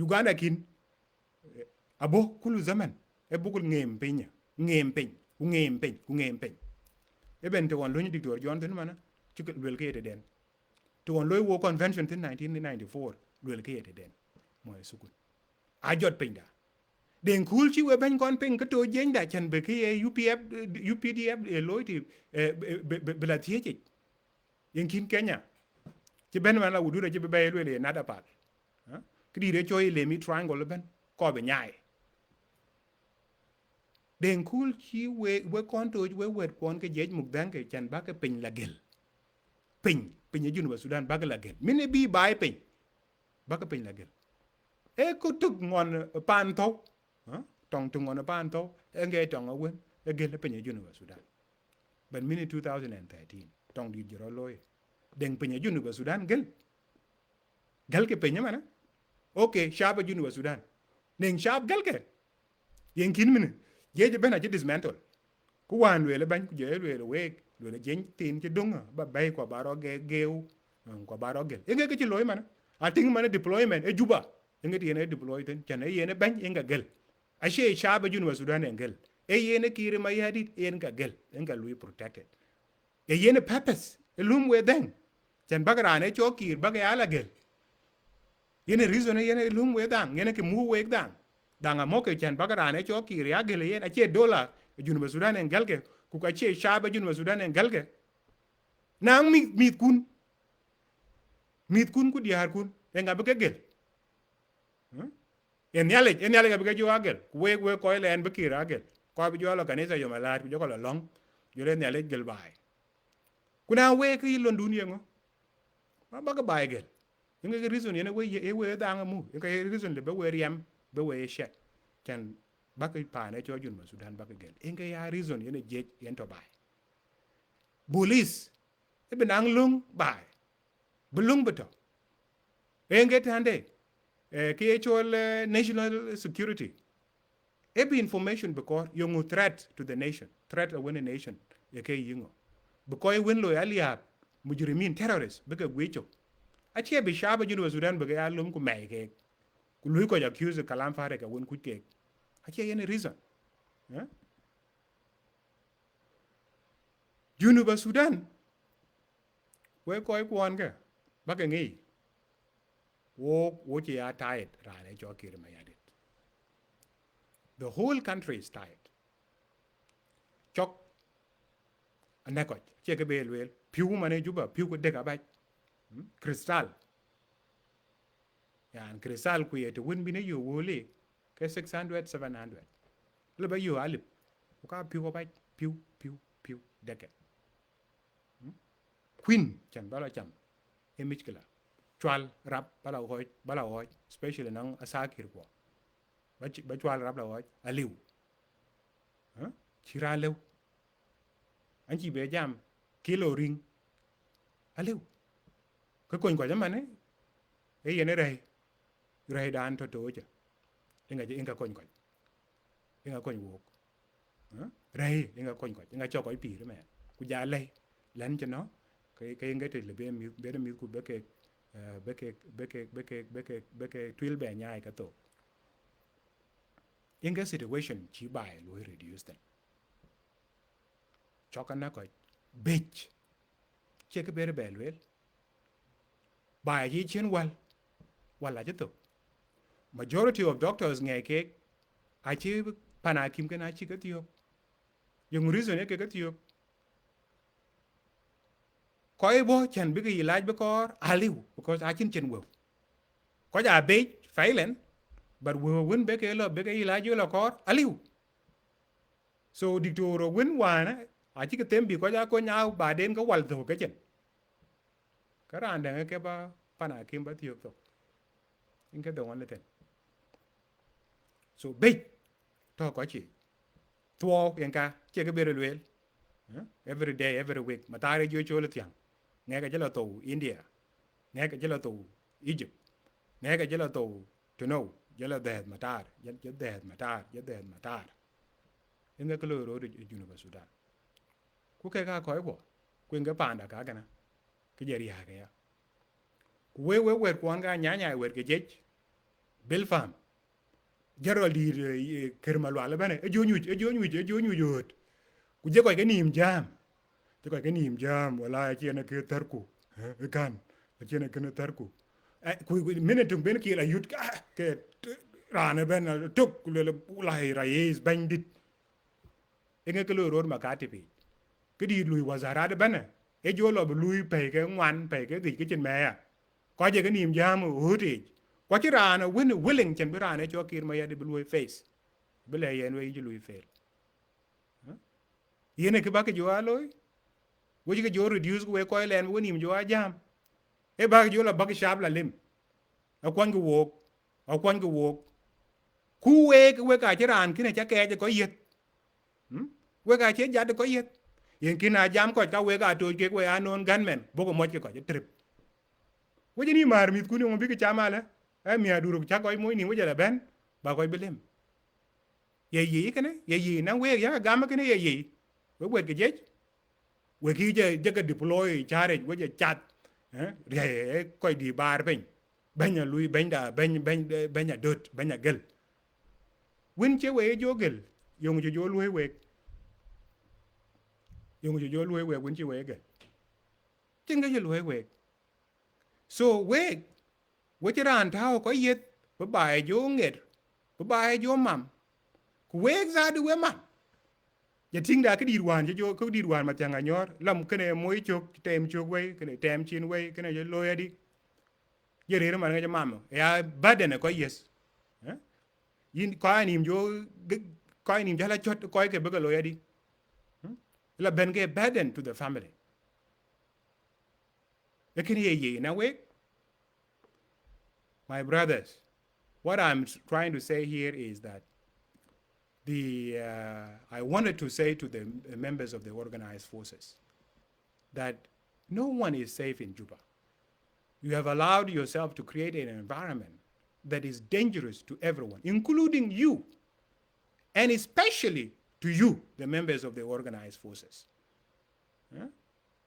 Speaker 1: Uganda kin abo kulu zaman e bugul ngem penya ngem peny e ben to won lo ni dictor John tin mana ci lwel ke den to won lo wo convention tin 1994 lwel ke den moy sukun a jot penya den kul chi we ben kon ping ka to jen da chan be ke UPF UPDF lối thì be la tie chi yen kin Kenya ci ben man la wudu da ci be bay le na da pat ki di re choy le mi triangle ben ko be nyaay den kul chi we kon to we wet kon ke jej muk dan ke chan ba ke pin la gel pin ye junu ba Sudan ba ke la gel mine bi bay pin ba ke pin la gel e ko tuk ngon pan to tong tu ngon pan to e nge tong a wen e gel pin ye junu ba Sudan ban mine 2013 tong di jiro loy den pin ye junu ba Sudan gel ke pin mana okay shaba junu ba Sudan ning shab gel ke yen kin mine je ben a je dismantle ku wan le ban ku je le we le jen tin ci dunga ba bay ko baro geu ko baro gel nge ke ci loy mana a ting mana deployment e Juba nge ti ne deploy ten chan e yene ban nga gel a she shaba junu ba Sudan ngel e yene kire ma yadi en ga gel en ga lui protected e yene purpose e lum we den chan bagara ne cho kir baga ala gel yene reason yene lum we dang yene ke mu we dang danga mo ke chan bagara ne cho kir ya gel yen a che dollar junu ba Sudan ngel ke ku ka che shaba junu ba Sudan ngel ke nang mit kun ku diar kun e nga be gel en yale ga be jo agel we ko le en be kir agel ko be jo la kanisa yo malat ku jo ko la long yo le yale gel bai kuna we ki lon dunia ngo ba ga bai gel những cái reason này we đang mu những cái reason để we riam be we shet can bác cái pa này cho jun Sudan bác cái gel những cái reason này je yen to bai police e ben ang lung bai belung beto những cái thande cái actual national security every information because yung threat to the nation threat of a nation ye ke yingo because when lo alia mujrimin terrorists be ke gwecho achie be shaba junu Sudan be ya lum ku mai ke ku lui ko accuse kalam fare ka won ku ke achie yen reason junu Sudan we ko ko an ke ba ke ngi wo chi ya tired ra ne cho kir ma yadit the whole country is tired chok anako che ke be lwel piu mane Juba piu ko de ka ba crystal yan crystal ku yete won bi ne yo wole ke 600 700 le ba yo alip ku ka piu ko ba piu deke queen chan bala cham emichkala chwal rap bala hoy especially nang asakir ko ba chwal rap la hoy aliu chira lew an chi be jam kilo ring aliu cái con quả mà này ấy này rầy đàn cho tôi chứ anh cái con quả anh con vuột rầy anh con quả anh cho cái pì đó mẹ cứ già lây lén cho nó cái thì là bé miếng của bé cái twil bè nhai cái tổ anh cái situation chỉ bài lối reduce them cho cái nó coi bitch chứ cái bé bè lối bài gì chiến wal là chết tục majority of doctors nghe cái ai chỉ panakim cái này chỉ cái tiêu yung reason cái tiêu coi bo chẳng biết cái ilaaj biết có aliu because ai chiến chân wo có giả bé phải lên but wo win bé cái là bé cái ilaaj là có aliu so dictator win one ai chỉ cái tem bị có giả có nhau bà đến có wal thôi cái chân cái ran đang cái ba pana kim ba tiok to in cái đồng anh lên so big to có chỉ tua yang ka che cái bề luyện every day every week mà ta đi chơi là tiếng nghe cái là tàu India nghe cái là tàu Egypt nghe cái là tàu to know là dead mà ta dead mà ta in cái lối rồi Juba Sudan ku cái coi bộ quên cái pan đã cả cái nào cái gì à cái we quan ga nya we cái jej bel fam jaro di kermalu ala bane e jonyu jot ku je ko cái nim jam wala ci na ke tarku kan ci na ke tarku ku minute ben ki la yut ka ke rana ben tok le ulai rais bandit inga ke lo ron makati pi ke di lui wazara de bana e jo lo lui pe ke ngwan pe ke di ke chen me ya ko je ke nim jam hu ti ko chi rana win willing chen bi rana cho kir ma ya de lui face bi le yen we ji lui fail yene ke ba ke jo aloy wo ji ke jo reduce we ko len wo nim jo jam e ba jo la ba ke sharp la lim a kwan ke wo ku we ka chi ran kine cha ke ko yet we ka che ja de ko yet yen kina jam ko ka we ka to ke we anon gunmen bo ko mo ke ko trip wo ji ni mar mit ku ni mo bi ke chama le e mi aduru cha ko mo ni wo ja ben ba ko bilim ye kene ye na we ya ga ma kene ye we ke je we ki je ke deploy chare we je chat re ko di bar ben banya lui benda benya dot benya gel win che we jo gel yong jo lui we win che we gel ting ga lui we so we che ran thao ko yet ba bai jo nget ba bai jo mam ku we za du we mam ya ting da ke di wan jo ko di wan ma tanga nyor lam kene moy chok tem chok we kene tem chin we kene jo lo yadi ye re ma ga mam ya badene ko yes yin ko anim jo ko anim jala chot ko ke be lo yadi la ben ge burden to the family lekin ye na we my brothers what I'm trying to say here is that I wanted to say to the members of the organized forces that no one is safe in Juba. You have allowed yourself to create an environment that is dangerous to everyone, including you, and especially to you, the members of the organized forces.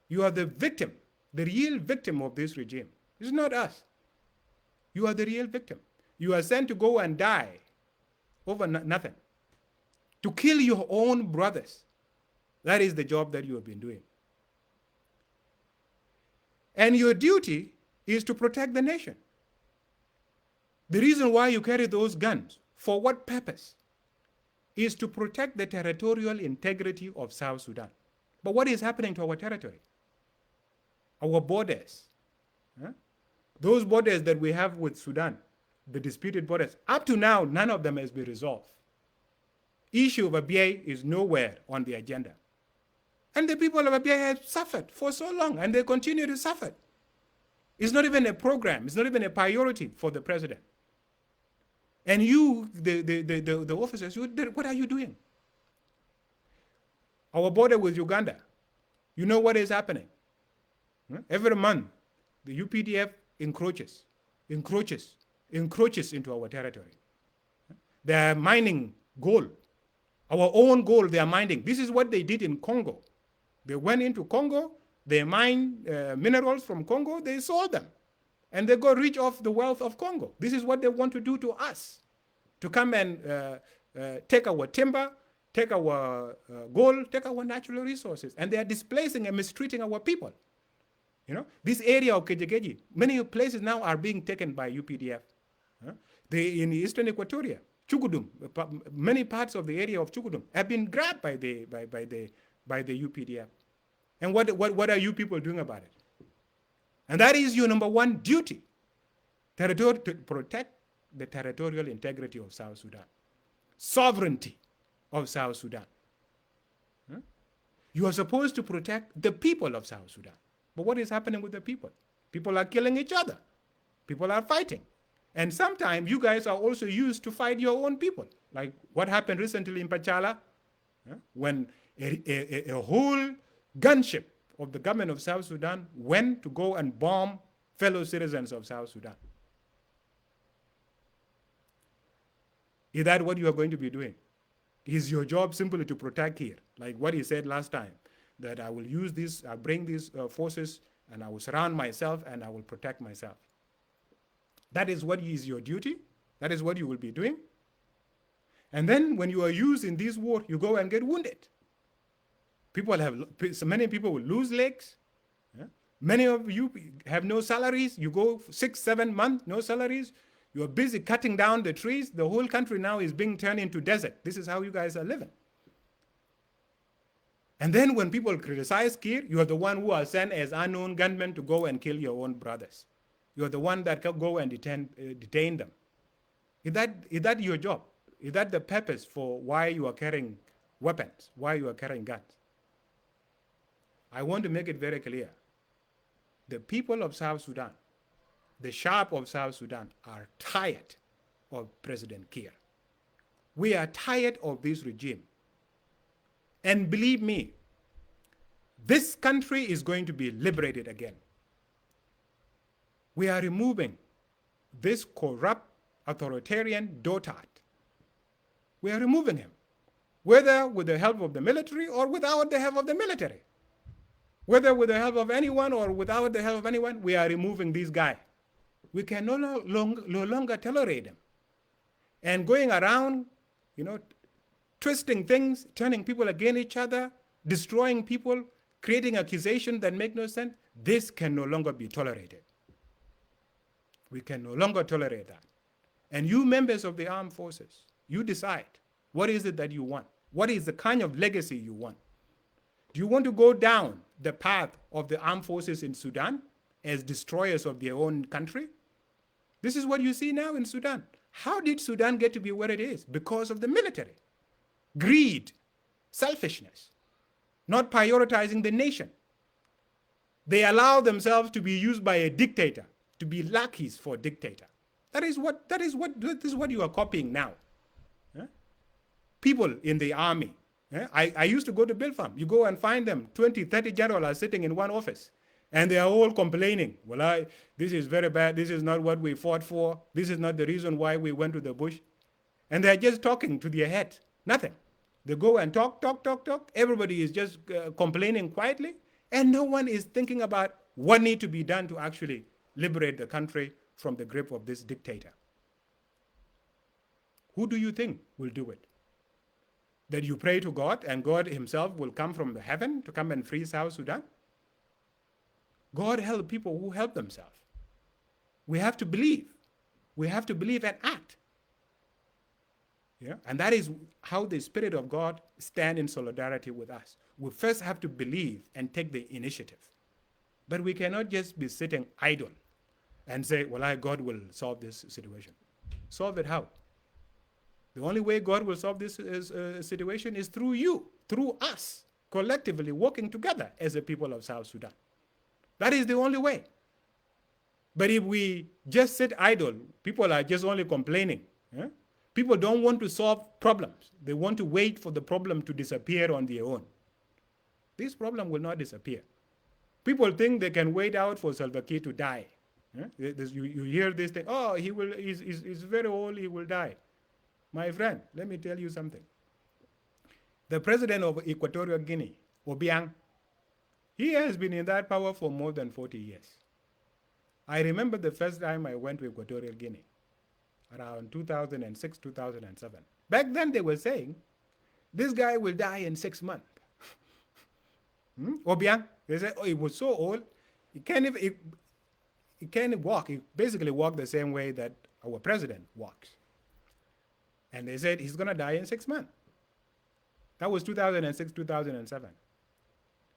Speaker 1: You are the victim, the real victim of this regime. It's not us. You are the real victim. You are sent to go and die over nothing, to kill your own brothers. That is the job that you have been doing. And your duty is to protect the nation. The reason why you carry those guns, for what purpose? Is to protect the territorial integrity of South Sudan. But what is happening to our territory? Our borders. Those borders that we have with Sudan, the disputed borders, up to now, none of them has been resolved. Issue of Abyei is nowhere on the agenda. And the people of Abyei have suffered for so long, and they continue to suffer. It's not even a program. It's not even a priority for the president. And you, the officers, what are you doing? Our border with Uganda, you know what is happening? Every month, the UPDF encroaches into our territory. They are mining gold. Our own gold they are mining. This is what they did in Congo. They went into Congo, they mined minerals from Congo, they sold them. And they got rich off the wealth of Congo. This is what they want to do to us. To come and take our timber, take our gold, take our natural resources. And they are displacing and mistreating our people. You know, this area of Kejegeji, many places now are being taken by UPDF. In Eastern Equatoria, Chukudum, many parts of the area of Chukudum have been grabbed by the UPDF. And what are you people doing about it? And that is your number one duty, to protect the territorial integrity of South Sudan, sovereignty of South Sudan. You are supposed to protect the people of South Sudan. But what is happening with the people? People are killing each other. People are fighting. And sometimes you guys are also used to fight your own people. Like what happened recently in Pachala, when a whole gunship of the government of South Sudan went to go and bomb fellow citizens of South Sudan. Is that what you are going to be doing? Is your job simply to protect here? Like what he said last time, that I will use this, I'll bring these forces and I will surround myself and I will protect myself. That is what is your duty. That is what you will be doing. And then when you are used in this war, you go and get wounded. Many people will lose legs. Many of you have no salaries. You go 6-7 months, no salaries. You're busy cutting down the trees. The whole country now is being turned into desert. This is how you guys are living. And then when people criticize Kir, you're the one who are sent as unknown gunmen to go and kill your own brothers. You're the one that can go and detain them. Is that your job? Is that the purpose for why you are carrying weapons, why you are carrying guns? I want to make it very clear. The people of South Sudan, the Shab of South Sudan, are tired of President Kir. We are tired of this regime. And believe me, this country is going to be liberated again. We are removing this corrupt authoritarian dotard. We are removing him, whether with the help of the military or without the help of the military. Whether with the help of anyone or without the help of anyone, we are removing this guy. We can no longer tolerate him. And going around, twisting things, turning people against each other, destroying people, creating accusations that make no sense, this can no longer be tolerated. We can no longer tolerate that. And you members of the armed forces, you decide, what is it that you want? What is the kind of legacy you want? Do you want to go down the path of the armed forces in Sudan as destroyers of their own country? This is what you see now in Sudan. How did Sudan get to be where it is? Because of the military. Greed, selfishness, not prioritizing the nation. They allow themselves to be used by a dictator, to be lackeys for a dictator. That is what you are copying now. People in the army. I used to go to Bilfam. You go and find them, 20, 30 generals are sitting in one office. And they are all complaining. Well, this is very bad. This is not what we fought for. This is not the reason why we went to the bush. And they're just talking to their head. Nothing. They go and talk. Everybody is just complaining quietly. And no one is thinking about what needs to be done to actually liberate the country from the grip of this dictator. Who do you think will do it? That you pray to God and God himself will come from the heaven to come and free South Sudan? God help people who help themselves. We have to believe. We have to believe and act. Yeah? And that is how the Spirit of God stands in solidarity with us. We first have to believe and take the initiative. But we cannot just be sitting idle and say, well, God will solve this situation. Solve it how? The only way God will solve this situation is through you, through us, collectively working together as a people of South Sudan. That is the only way. But if we just sit idle, people are just only complaining. People don't want to solve problems. They want to wait for the problem to disappear on their own. This problem will not disappear. People think they can wait out for Salva Kiir to die. You hear this thing, he's very old, he will die. My friend, let me tell you something. The president of Equatorial Guinea, Obiang, he has been in that power for more than 40 years. I remember the first time I went to Equatorial Guinea, around 2006, 2007. Back then they were saying, this guy will die in 6 months. Obiang, they said, he was so old, he can't walk. He basically walked the same way that our president walks. And they said he's going to die in 6 months. That was 2006, 2007.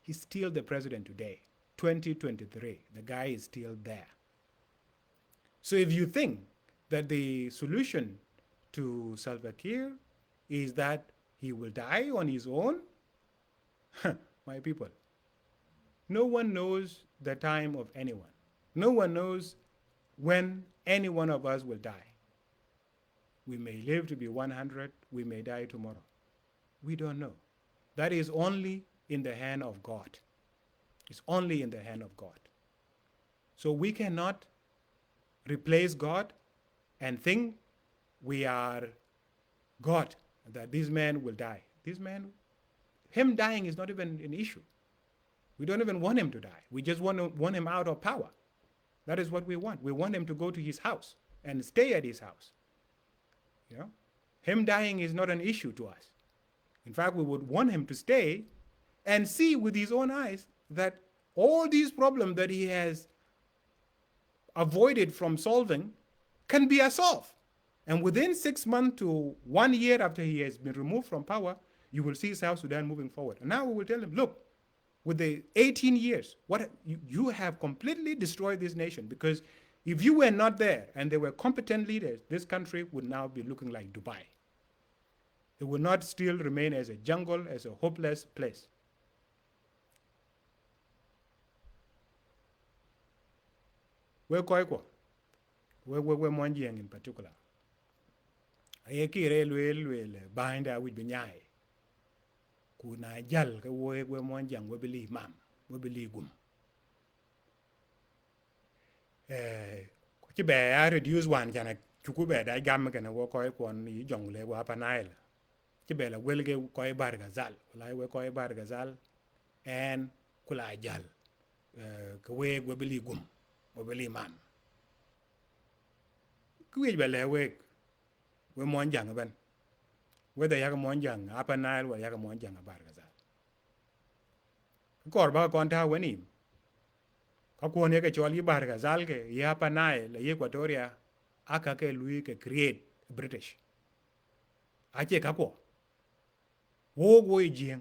Speaker 1: He's still the president today, 2023. The guy is still there. So if you think that the solution to Salva Kiir is that he will die on his own, my people, no one knows the time of anyone. No one knows when any one of us will die. We may live to be 100, we may die tomorrow. We don't know. That is only in the hand of God. It's only in the hand of God. So we cannot replace God and think we are God, that this man will die. This man, him dying is not even an issue. We don't even want him to die. We just want him out of power. That is what we want. We want him to go to his house and stay at his house. You know? Him dying is not an issue to us. In fact, we would want him to stay and see with his own eyes that all these problems that he has avoided from solving can be solved. And within 6 months to 1 year after he has been removed from power, you will see South Sudan moving forward. And now we will tell him, look, with the 18 years, what you have completely destroyed this nation, because if you were not there and there were competent leaders, this country would now be looking like Dubai. It would not still remain as a jungle, as a hopeless place. We're Koiko, we're Thong Jieng in particular. I can't bind out with Binyai. Kuna jal ka we Thong Jieng we believe mam, we believe gum. Chỉ bé reduce one chana chuku bé đại gam cái nào coi còn ý dòng lệ qua panai là chỉ bé là quên cái coi bar gazal lại we coi bar gazal and kula jal cái we believe gum we believe man cứ vậy bé là we Thong Jieng bên we đại cái Thong Jieng panai we cái Thong Jieng bar gazal cái ba con thao we nim ako ne ke choli bar gazal ke ya panai la Equatoria aka ke lui ke create British ache kako wo jieng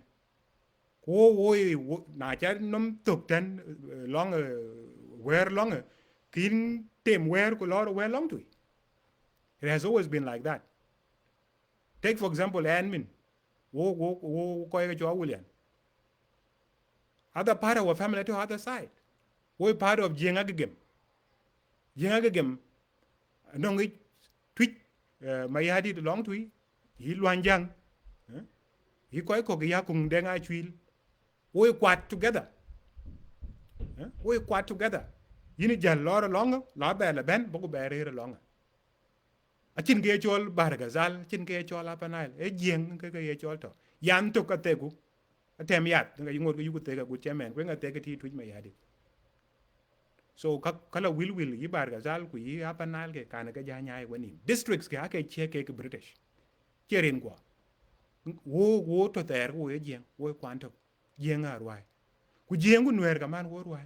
Speaker 1: wo na cha nom tuk ten long where long kin tem where ko lor where long to it has always been like that. Take for example admin wo ko ke cho William other part of our family to other side. We're part of Jieng Agagem. Jieng Agagem, no tweet, my had it long to he Luan Yang. He quite cock yakung deng I chwil. We quat together. We quat together. Yini jan lor longer, la bella ben, bogo bear here longer. A chin gay chol bargazal, chin gay chol apanile, a Jieng gay cholto. Yan took a tegu, a tem yat, you could take a good chairman, when I take a tea to my yadi. So kala will yi bar gazal ku yi apanal ke kana ke janya wani districts ke ake che ke British cherin kwa wo to ter wo Jieng wo kwanto Jieng arwai ku Jieng ku nwer kaman wo rwai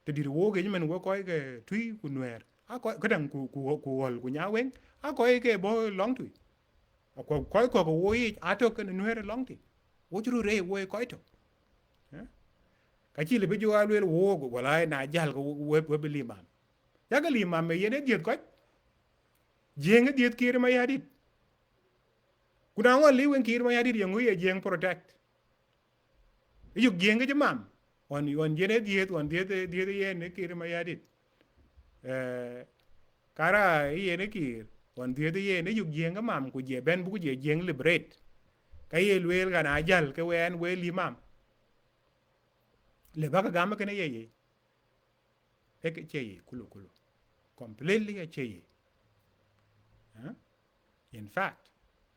Speaker 1: te dir wo ge men wo ko ke tui ku nwer a ko kadang ku hol ku nyawen a ko ke bo long tui ko wo yi ato ke nwer long ti wo juru re wo ko to kachi le bijo alwel wo wala na jal ko we beli mam ya ga li mam me yene diet ko Jieng diet kir ma yadit kuna wa li wen kir ma yadit yangu ye Jieng protect yu Jieng ge mam on yene diet on diet yene kir ma yadit kara yene kir on diet yene yu Jieng mam ku je ben bu je Jieng liberate kay lwel ga na jal ke wen we li mam le baka gama kene ye eke cheye kulu completely a cheye in fact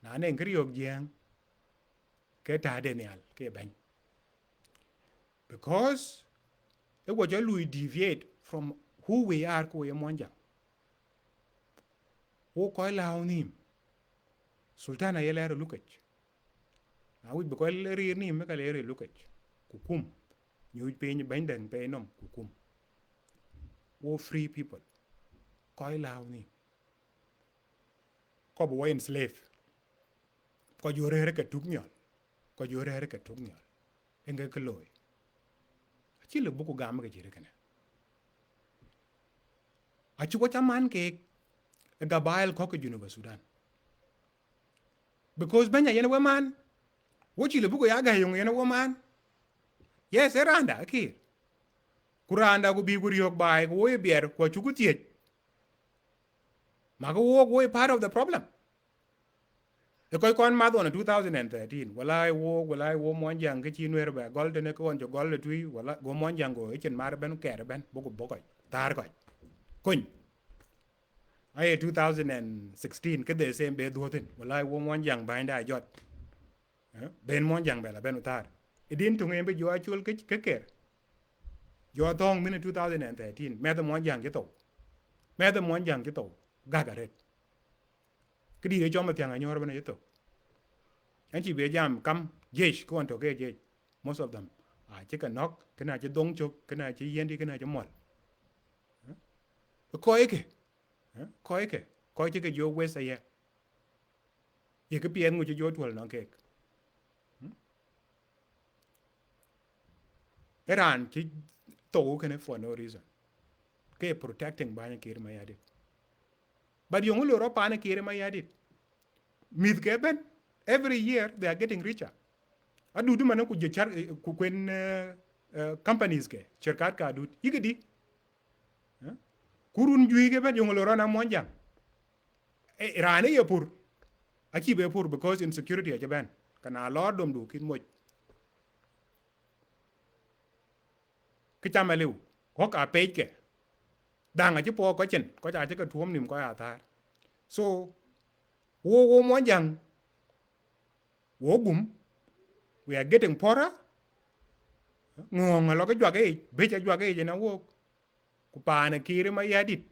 Speaker 1: na ne ngri yok Jieng ke ta de nyal ke ban because it was just we deviate from who we are ko ye monja wo ko law nim sultana ye lere lukach na wi ko lere ni me ka lere lukach kukum you pay bend and pay nom kukum wo free people koi lao ni ko bo enslave ko jore ka tuknyol ko jore ka tuknyol enga kloy achi le buku gam ga jire kana achi ko chaman ke gabail ko ke Juba Sudan because banya yene we man wo chi le buku ya ga yung yene wo man. Yes, eranda akir. Kuranda go bi guri yok bai go e bier ko chuku tiet. Mago wo part of the problem. E koy kon mado na 2013 wala wo Thong Jieng ke chi nwer ba gol de ko on jo gol tui wala go Thong Jieng go e chen mar ben ker ben bogo tar ko. Kun. Ay 2016 ke de sem be duotin wala wo Thong Jieng ba nda jot. Ben Thong Jieng ba la ben utar. Idin tung embe jo achul ke ker jo tong min 2013 me the Thong Jieng ke to gagaret kidi re jom tiang anyor bana yeto anchi be jam kam jesh ko on to ke jesh most of them che ka nok kana che dong chok kana che yendi kana che mol ko eke Koi ke, koi che ke yo west ye. Ye ke pien ngu che yo twal no ke. Iran chi to ke for no reason. Ke protecting banya kir ma yadit. But yung ulo ro pa na kir ma yadit. Mid ke ben, every year they are getting richer. Adu du mana ku je char ku kwen companies ke, cherkat ka adut. Yigedi. Kurun jui ke ben yung ulo ro na monjang. Irane ye pur. Aki be pur because insecurity aja ben. Kana lord dom du kin moj. Kichama liu. Hok a page ke. Dang aja po ko chen. Ko cha aja ka tuom nim ko atar. So, wo monjang. Wo gum. We are getting poorer. Ngong lo ka jwa ke. Becha jwa ke jena wo. Kupana kiri ma yadit.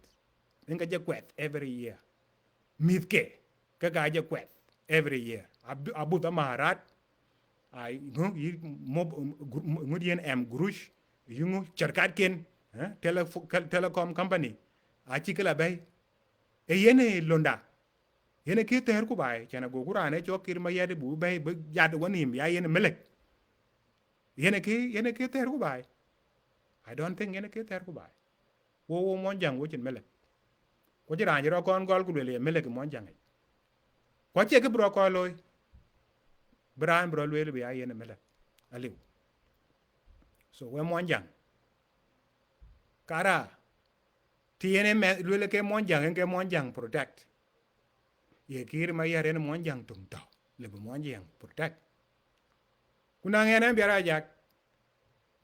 Speaker 1: Nga je kwet every year. Mit ke. Kaka aja kwet every year. Abu ta maharat. Ay ngudien em grush. Yung charkat ken. Telecom company. Achi kala bay. E yene londa. Yene ke ter ku bay. Chana go kurane chok kiri ma yadit bu bay. Yad wanim ya yene melek. Yene ke ter ku bay. I don't think yene ke ter ku bay. Wo monjang wo chin melek. Ko jira njiro kon gol ku le melek monjang. Ko che ke bro ko loy. Bran bro le bi ay yene melek. Aliu. So we monjang. Kara. Ti yene le ke monjang protect. Ye kir ma yare ne monjang tum to. Le monjang protect. Kuna ngene Biar Ajak.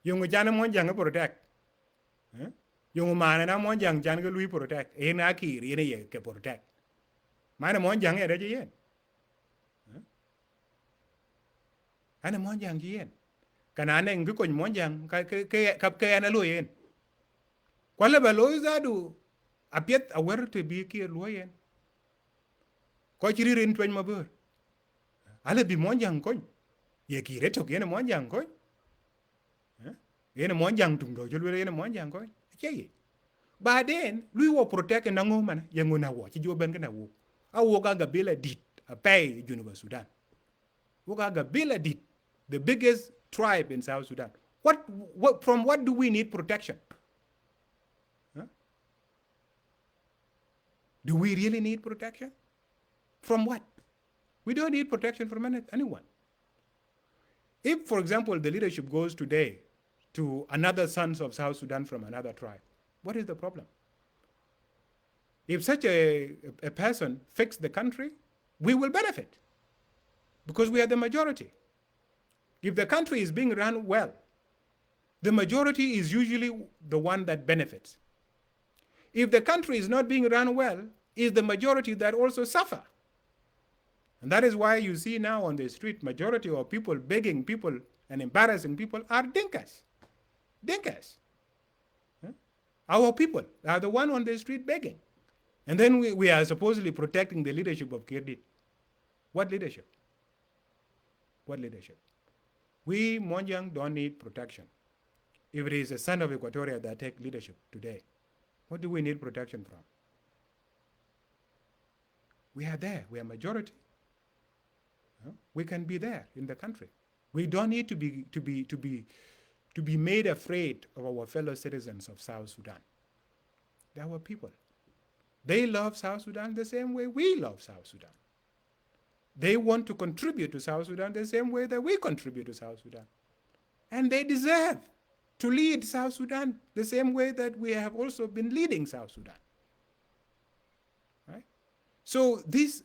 Speaker 1: Yung jana monjang protect. Yung mana na monjang jan ke lui protect. Ena kir yene ye ke protect. Mana monjang ya je yen. Ana monjang ji yen. Kana ne ngi ko monjang ke ana lo yen. Kwala ba lo zadu apiet awer to bi ke lo yen. Ko chiri rin twen mabur. Ala bi monjang ko. Ye kire to yene monjang ko. Yene monjang tung do jelo yene monjang ko. Che. Ba den lui wo protect na ngo man ye ngona wo chi jo ben kana wo. A wo ga bila dit a pay Juba Sudan. Wo ga bila dit the biggest tribe in South Sudan. From what do we need protection? Do we really need protection? From what? We don't need protection from anyone. If, for example, the leadership goes today to another sons of South Sudan from another tribe, what is the problem? If such a person fix the country, we will benefit because we are the majority. If the country is being run well, the majority is usually the one that benefits. If the country is not being run well, it's the majority that also suffer. And that is why you see now on the street, majority of people begging people and embarrassing people are Dinkas. Dinkas. Our people are the one on the street begging. And then we are supposedly protecting the leadership of Kirdit. What leadership? What leadership? We, Monjang, don't need protection. If it is a son of Equatoria that take leadership today, what do we need protection from? We are there. We are majority. We can be there in the country. We don't need to be made afraid of our fellow citizens of South Sudan. They are our people. They love South Sudan the same way we love South Sudan. They want to contribute to South Sudan the same way that we contribute to South Sudan. And they deserve to lead South Sudan the same way that we have also been leading South Sudan. Right? So this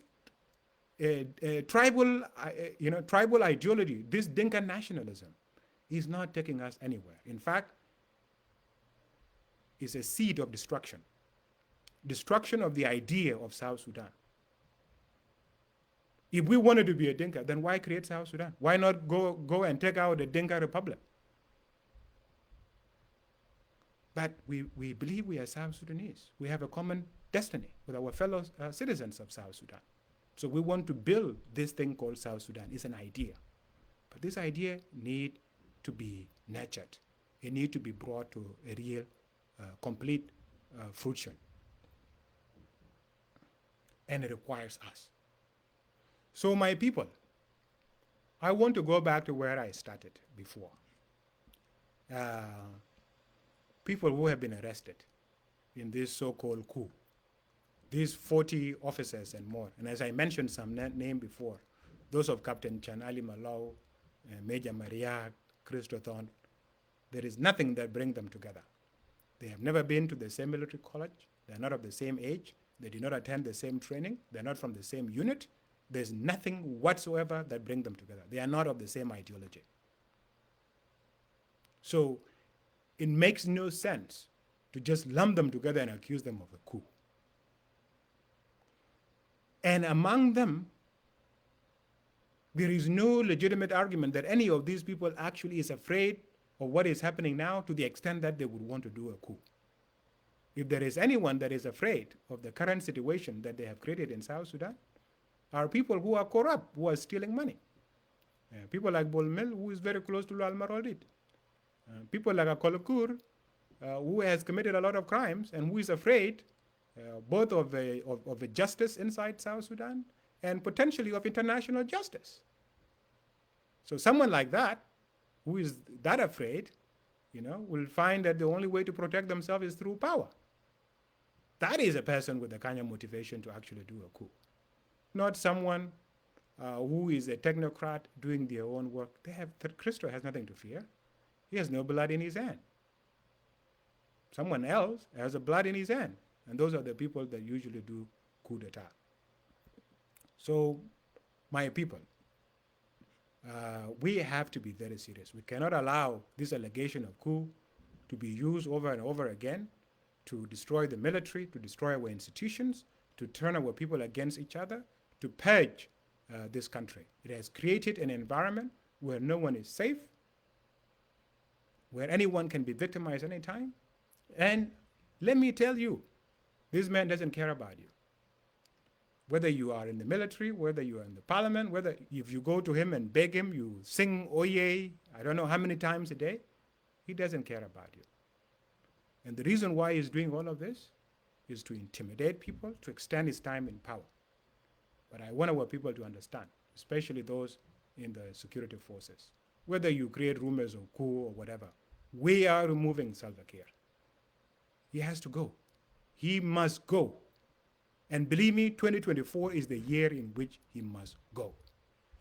Speaker 1: tribal ideology, this Dinka nationalism, is not taking us anywhere. In fact, it's a seed of destruction. Destruction of the idea of South Sudan. If we wanted to be a Dinka, then why create South Sudan? Why not go and take out the Dinka Republic? But we believe we are South Sudanese. We have a common destiny with our fellow citizens of South Sudan. So we want to build this thing called South Sudan. It's an idea. But this idea needs to be nurtured. It needs to be brought to a real, complete fruition. and it requires us. So my people, I want to go back to where I started before. People who have been arrested in this so-called coup, these 40 officers and more, and as I mentioned some name before, those of Captain Chan Ali Malau, Major Mariak, Christothon, there is nothing that brings them together. They have never been to the same military college. They're not of the same age. They did not attend the same training. They're not from the same unit. There's nothing whatsoever that brings them together. They are not of the same ideology. So it makes no sense to just lump them together and accuse them of a coup. And among them, there is no legitimate argument that any of these people actually is afraid of what is happening now to the extent that they would want to do a coup. If there is anyone that is afraid of the current situation that they have created in South Sudan, are people who are corrupt, who are stealing money. People like Bolmel, who is very close to Lalmar Oldit. People like Akolokur, who has committed a lot of crimes and who is afraid both of the justice inside South Sudan and potentially of international justice. So someone like that, who is that afraid, will find that the only way to protect themselves is through power. That is a person with the kind of motivation to actually do a coup. Not someone who is a technocrat doing their own work. Christo has nothing to fear. He has no blood in his hand. Someone else has a blood in his hand. And those are the people that usually do coup d'etat. So, my people, we have to be very serious. We cannot allow this allegation of coup to be used over and over again to destroy the military, to destroy our institutions, to turn our people against each other, to purge this country. It has created an environment where no one is safe, where anyone can be victimized anytime. And let me tell you, this man doesn't care about you. Whether you are in the military, whether you are in the parliament, whether if you go to him and beg him, you sing Oye, I don't know how many times a day, he doesn't care about you. And the reason why he's doing all of this is to intimidate people, to extend his time in power. But I want our people to understand, especially those in the security forces, whether you create rumors of coup or whatever, we are removing Salva Kiir. He has to go. He must go. And believe me, 2024 is the year in which he must go.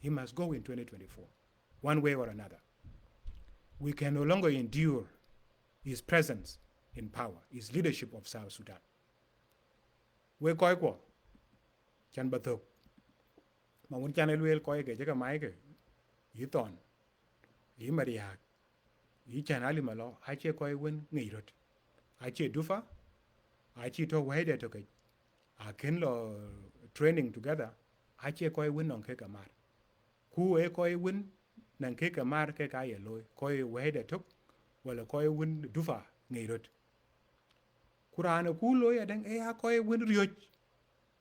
Speaker 1: He must go in 2024, one way or another. We can no longer endure his presence in power, his leadership of South Sudan. We koi ko chan bathok ma mun chan elwel koi ke jaka mai ke yi ton yi mariak yi chan ali malo ha che koi wen ngirot ha che dufa ha che to wede to ke a ken lo training together ha che koi wen on ke kamar ku e koi wen nan ke kamar ke ka ye loy koi wede tok wala koi wen dufa ngirot kurana ku loy adang e ha koi wen rioj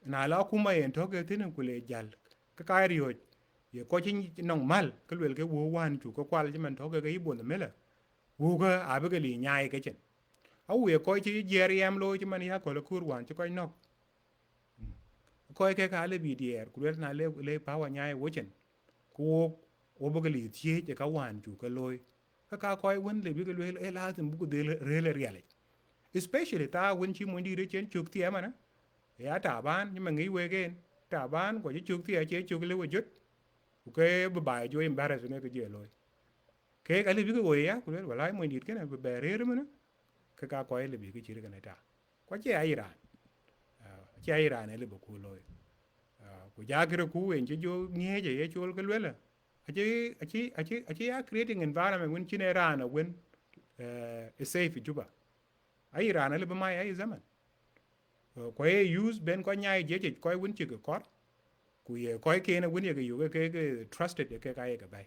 Speaker 1: na la kuma yen to ke tin ku le jal ka ka rioj ye ko chin nong mal ke lwel ke wo wan chu ko kwal jiman to ke ibon de mela wo ga abe ke li nyai ke chen au ye ko chi jeriem lo jiman ya ko le kur wan chi ko nok ko ke ka le bi dier ku le na le pa wa nyai wo chen ku wo bo ke li tie je ka wan chu ke loy ka ko wen le bi ke lwel e la tin bu ku de re le especially ta wen chi mo ndi re chen chuk tie mana ya ta ban nhưng mà nghĩ về cái ta ban của chuk tie che chuk le wo jut cái bài jo embarrass ne ke je loy ke ka le bi ko ya ku le wala mo ndi ke na be re mana ka ka ko le bi ke chi re ka ta ko che Iran le bu ku loy ku ja ke ku en je jo nye je ye chol ke le la achi ya creating environment when chin Iran when is safe Juba Iran le ba mai ai zaman ko ye use ben ko nyai je ko win chi ko ku ye ko ke na win ye yu ke trusted ke ka ye ka bai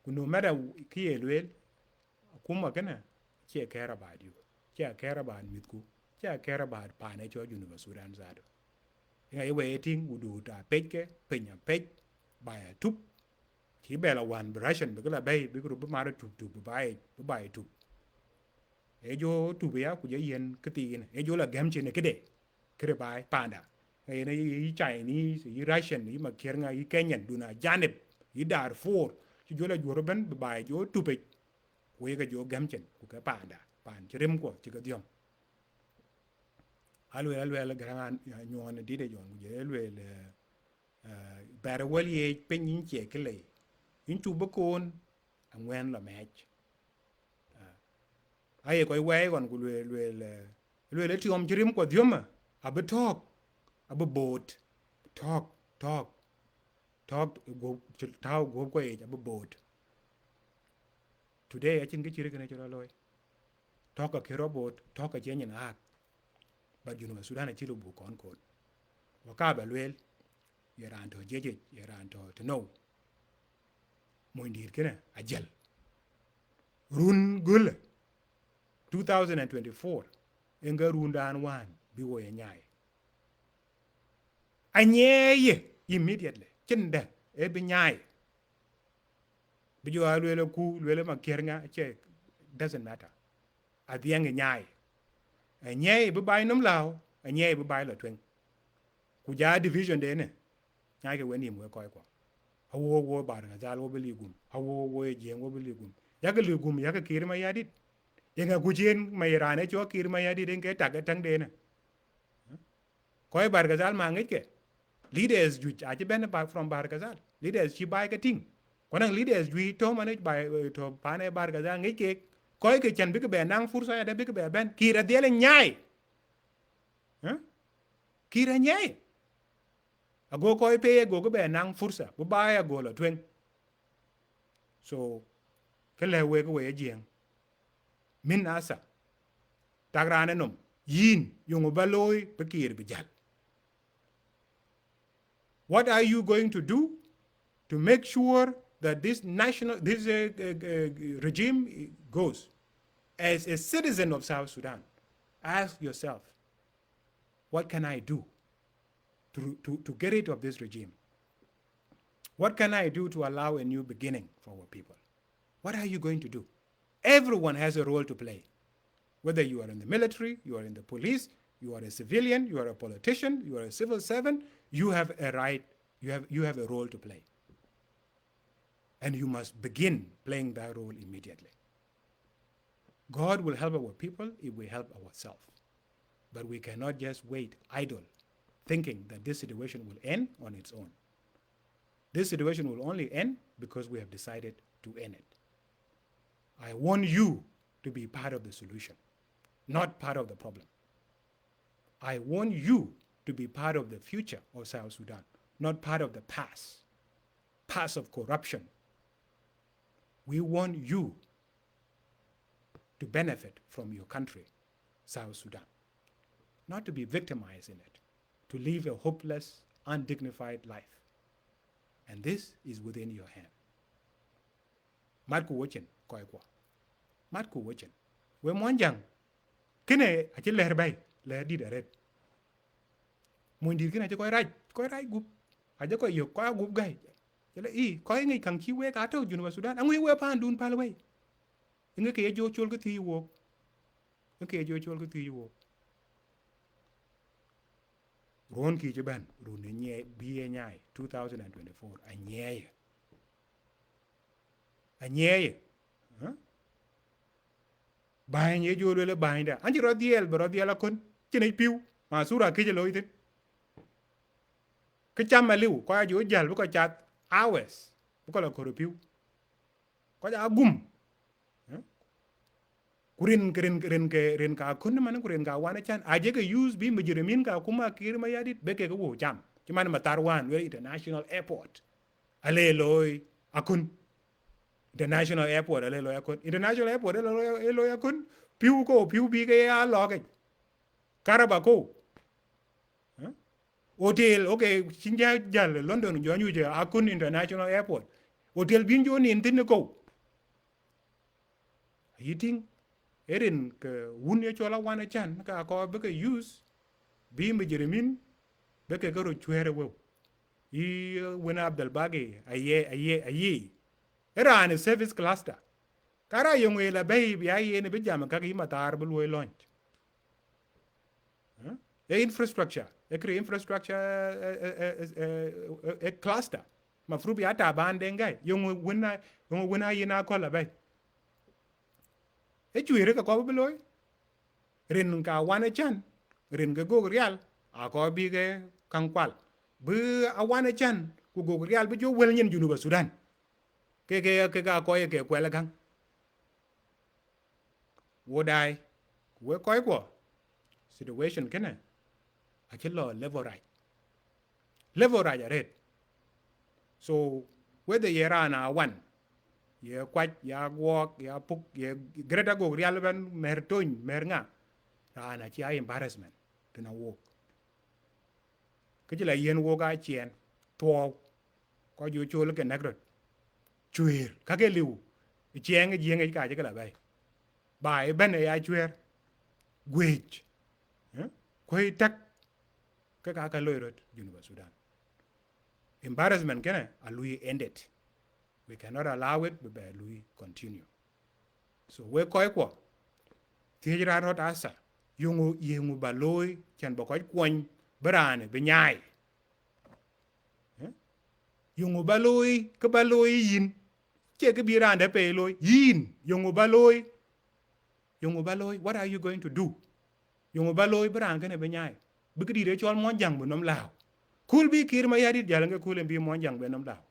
Speaker 1: ku no matter ki ye lwel kuma kana che care about you che care about mit ku che care about pa ne cho University of Sudan zado ngai we ting u du ta pek ke penya pek ba ya tup ki bela wan Russian be la bai be ku ma ra tup bai tup e jo tu ya ku je yen ke ti ne e jo la gam che ne ke de kre bai panda e ne yi Chinese yi Russian yi makernga yi Kenyan duna janib yi Darfur ci jola joro ben bai jo tupe we ga jo gamchen ku ka panda pan chrim ko ci ga diom alwe gran nyon di de jon je alwe le bar wali e pen yin che kle yin tu bakon angwen la match ai ko we gon ku le tiom chrim ko dioma abe talk abe boat talk go tao go ko e abe boat today I think chiri kana chira loy talk a robot talk a jenyen hak but you know Sudan chilo bu kon waka ba lwel yeran to jeje yeran to know mo ndir kena ajal run gul 2024 enga rundan wan bi wo nyai anyeye immediately chinda e bi nyai bi jo alwele ku lwele makernga che doesn't matter abiang nyai anyeye bi bai num lao anyeye bi bai la twen ku ja division de ne nyai ke weni mo ko hawo bar ga dal wo beli gum hawo jeng wo beli gum yaga li gum yaga kirma yadit yenga gujen mayirane cho kirma yadit en ke taga tang de ne koy bar ga dal ma ngike leaders ju aje ben ba from bar ga dal leaders chi bai ka ting konang leaders ju to manage by to pane bar ga dal ngike koy ke chan bi ke be nang fursa ya de bi ke be ben kira de le nyai kira nyai ago koy pe go go be nang fursa bu ba ya go la twen so kele we go we jeng min asa tagrane nom yin yungu baloy be kir bi jal what are you going to do to make sure that this regime goes as a citizen of South Sudan? Ask yourself, what can I do to get rid of this regime? What can I do to allow a new beginning for our people? What are you going to do? Everyone has a role to play. Whether you are in the military, you are in the police, you are a civilian, you are a politician, you are a civil servant, you have a right, you have a role to play. And you must begin playing that role immediately. God will help our people if we help ourselves. But we cannot just wait idle, thinking that this situation will end on its own. This situation will only end because we have decided to end it. I want you to be part of the solution, not part of the problem. I want you to be part of the future of South Sudan, not part of the past of corruption. We want you to benefit from your country, South Sudan, not to be victimized in it, to live a hopeless, undignified life. And this is within your hand. Marku wachin koy kwa. Marku wachin. We monjang kene achi leher bay, leher di daret. Mundir kene achi koy raj gup. Aja koy yok koy gup gay. Jale koy ngi kang chi we ka to Juba Sudan. Angwi we pan dun pal way. Inge ke jo chol ke ti wo. Inge jo chol ke ti wo. Ron ki jaban run nye biye nyai 2024 anyeye bae nye jo le bae da anji rodiel akon chine piu ma sura ke je loite ke chama liu ko jo jal bu ko chat hours bu ko la ko piu ko ja gum kurin ka kun man kurin ka wana chan aje ke use bi majiremin ka kuma kirma yadit beke ko wo jam ci man matarwan we international airport ale loy akun international airport ale loy akun international airport ale loy akun piu bi ke ya loge karaba ko hotel okay chinja jal London jo nyuje akun international airport hotel bin jo ni tin ko yiting erin ke wun ye chola wana chan ka ko be ke use bi me jeremin be ke ro chwere wo yi wena Abdel Bagi aye era an service cluster kara yongwe la bay bi aye ne be jam ka gi matar bu loy launch infrastructure infrastructure cluster ma frubi ata bande ngai yung wina yina ko la bay e chuire ka ko beloy rin ka wana chan rin ga go real a ko bi ge kankwal bu a wana chan ku go real bi jo wel nyen Juba Sudan ke ga ko ye ke kwela kan wo dai we ko situation kene a chilo level right red so whether yera na one ye kwat ya walk ya puk ye greta go real ban mertoñ mernga ana chi ay embarrassment tena walk ke la yen wo ga chien to ko ju chul ke nagrot chuir ka ke liu chieng jieng ka je la bay bai ben ya chuer gwech koy tak ka loirot Juba Sudan embarrassment kene a lui ended. We cannot allow it, but we continue. So we koi kwa tijra rot asa yungu baloi chan bokoi kwan berane benyai yungu baloi ke baloi yin che ke birande pe loi yin yungu baloi what are you going to do yungu baloi berane ne benyai bigdi de chol mon jang bu nom lao kul bi kir ma yadit jalange kulen bi mon jang be nom lao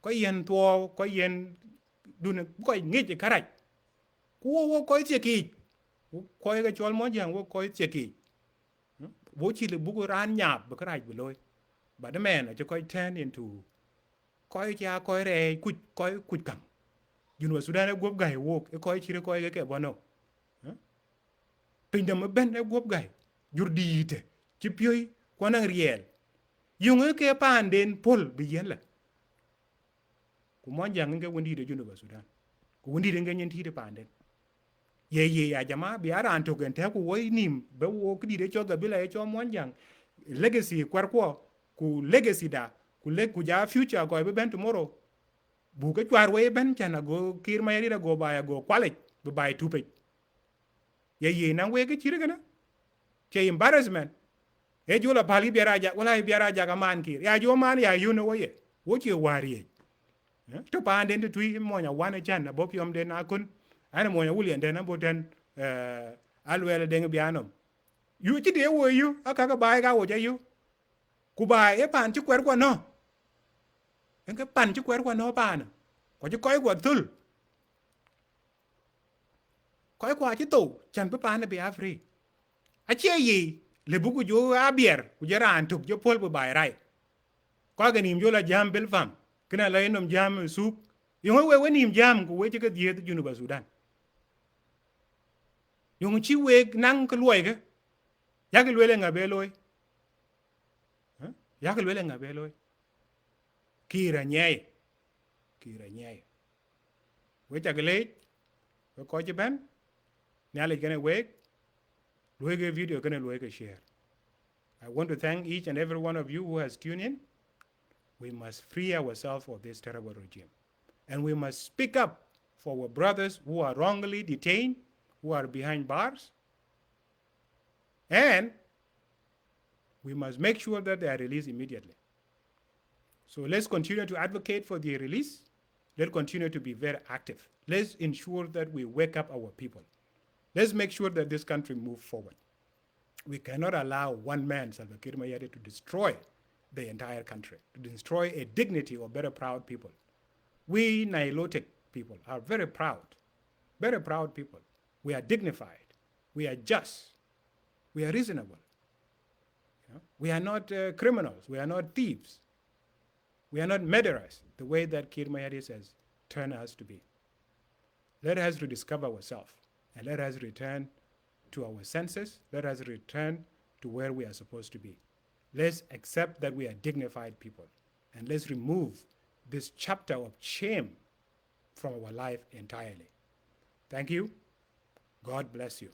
Speaker 1: có yen tua có yen đun có nghịch gì cả đấy cô có gì kỳ có cái chól món gì có gì kỳ bố chỉ là bố ran nhạt bữa cái này bữa lôi bà đứa mẹ này cho coi turn into coi cha coi rè coi cẳng Juba Sudan nó guốc gầy vô coi chỉ là coi cái bọn nó bình thường mà bên nó guốc gầy jur đi thế chỉ biết quan năng riel dùng cái pan đến pol bị yên là ku mon jang nga wondi de Juba Sudan ku wondi de nga nyenti de pande ye ya jama bi ara anto gen te ku woy nim be wo kidi de choga bila e cho mon jang legacy kwar ko ku legacy da ku ku ja future ko be ben tomorrow bu ke kwar we ben chana go kir ma yari da go baya go kwale be bay tupe ye na we ke chire gana ke embarrassment e jola pali Biar Ajak wala Biar Ajak ka man kir ya jo man ya you know wo che wari to pande de tui monya wana chan na bop yom de na kun ana monya wuli de na boten alwele de bianom yu ti de wo yu aka ka bai ga wo ja yu ku bai e pan chi kwer kwa no en ka pan chi kwer kwa no pan ko chi koi kwa tul koi kwa chi tu chan pe pan be afri a che yi le bugu jo abier ku jara antuk jo pol bu bai rai ko ga nim jo la jam bel fam kena la enom jam sup yung we nim jam ku we che ka die de Juba Sudan yung chi we nang ka luoi ke ya ke lwele nga be loy ya ke lwele nga be loy kira nyai we cha ke le ko che ben nyale gene we loy ke video kena loy ke share. I want to thank each and every one of you who has tuned in. We must free ourselves of this terrible regime. And we must speak up for our brothers who are wrongly detained, who are behind bars. And we must make sure that they are released immediately. So let's continue to advocate for their release. Let's continue to be very active. Let's ensure that we wake up our people. Let's make sure that this country moves forward. We cannot allow one man, Salva Kiir Mayardit, to destroy the entire country, to destroy a dignity of very proud people. We Nilotic people are very proud people. We are dignified. We are just. We are reasonable. We are not criminals. We are not thieves. We are not murderers, the way that Kiir Mayardit has turned us to be. Let us rediscover ourselves, and let us return to our senses. Let us return to where we are supposed to be. Let's accept that we are dignified people, and let's remove this chapter of shame from our life entirely. Thank you. God bless you.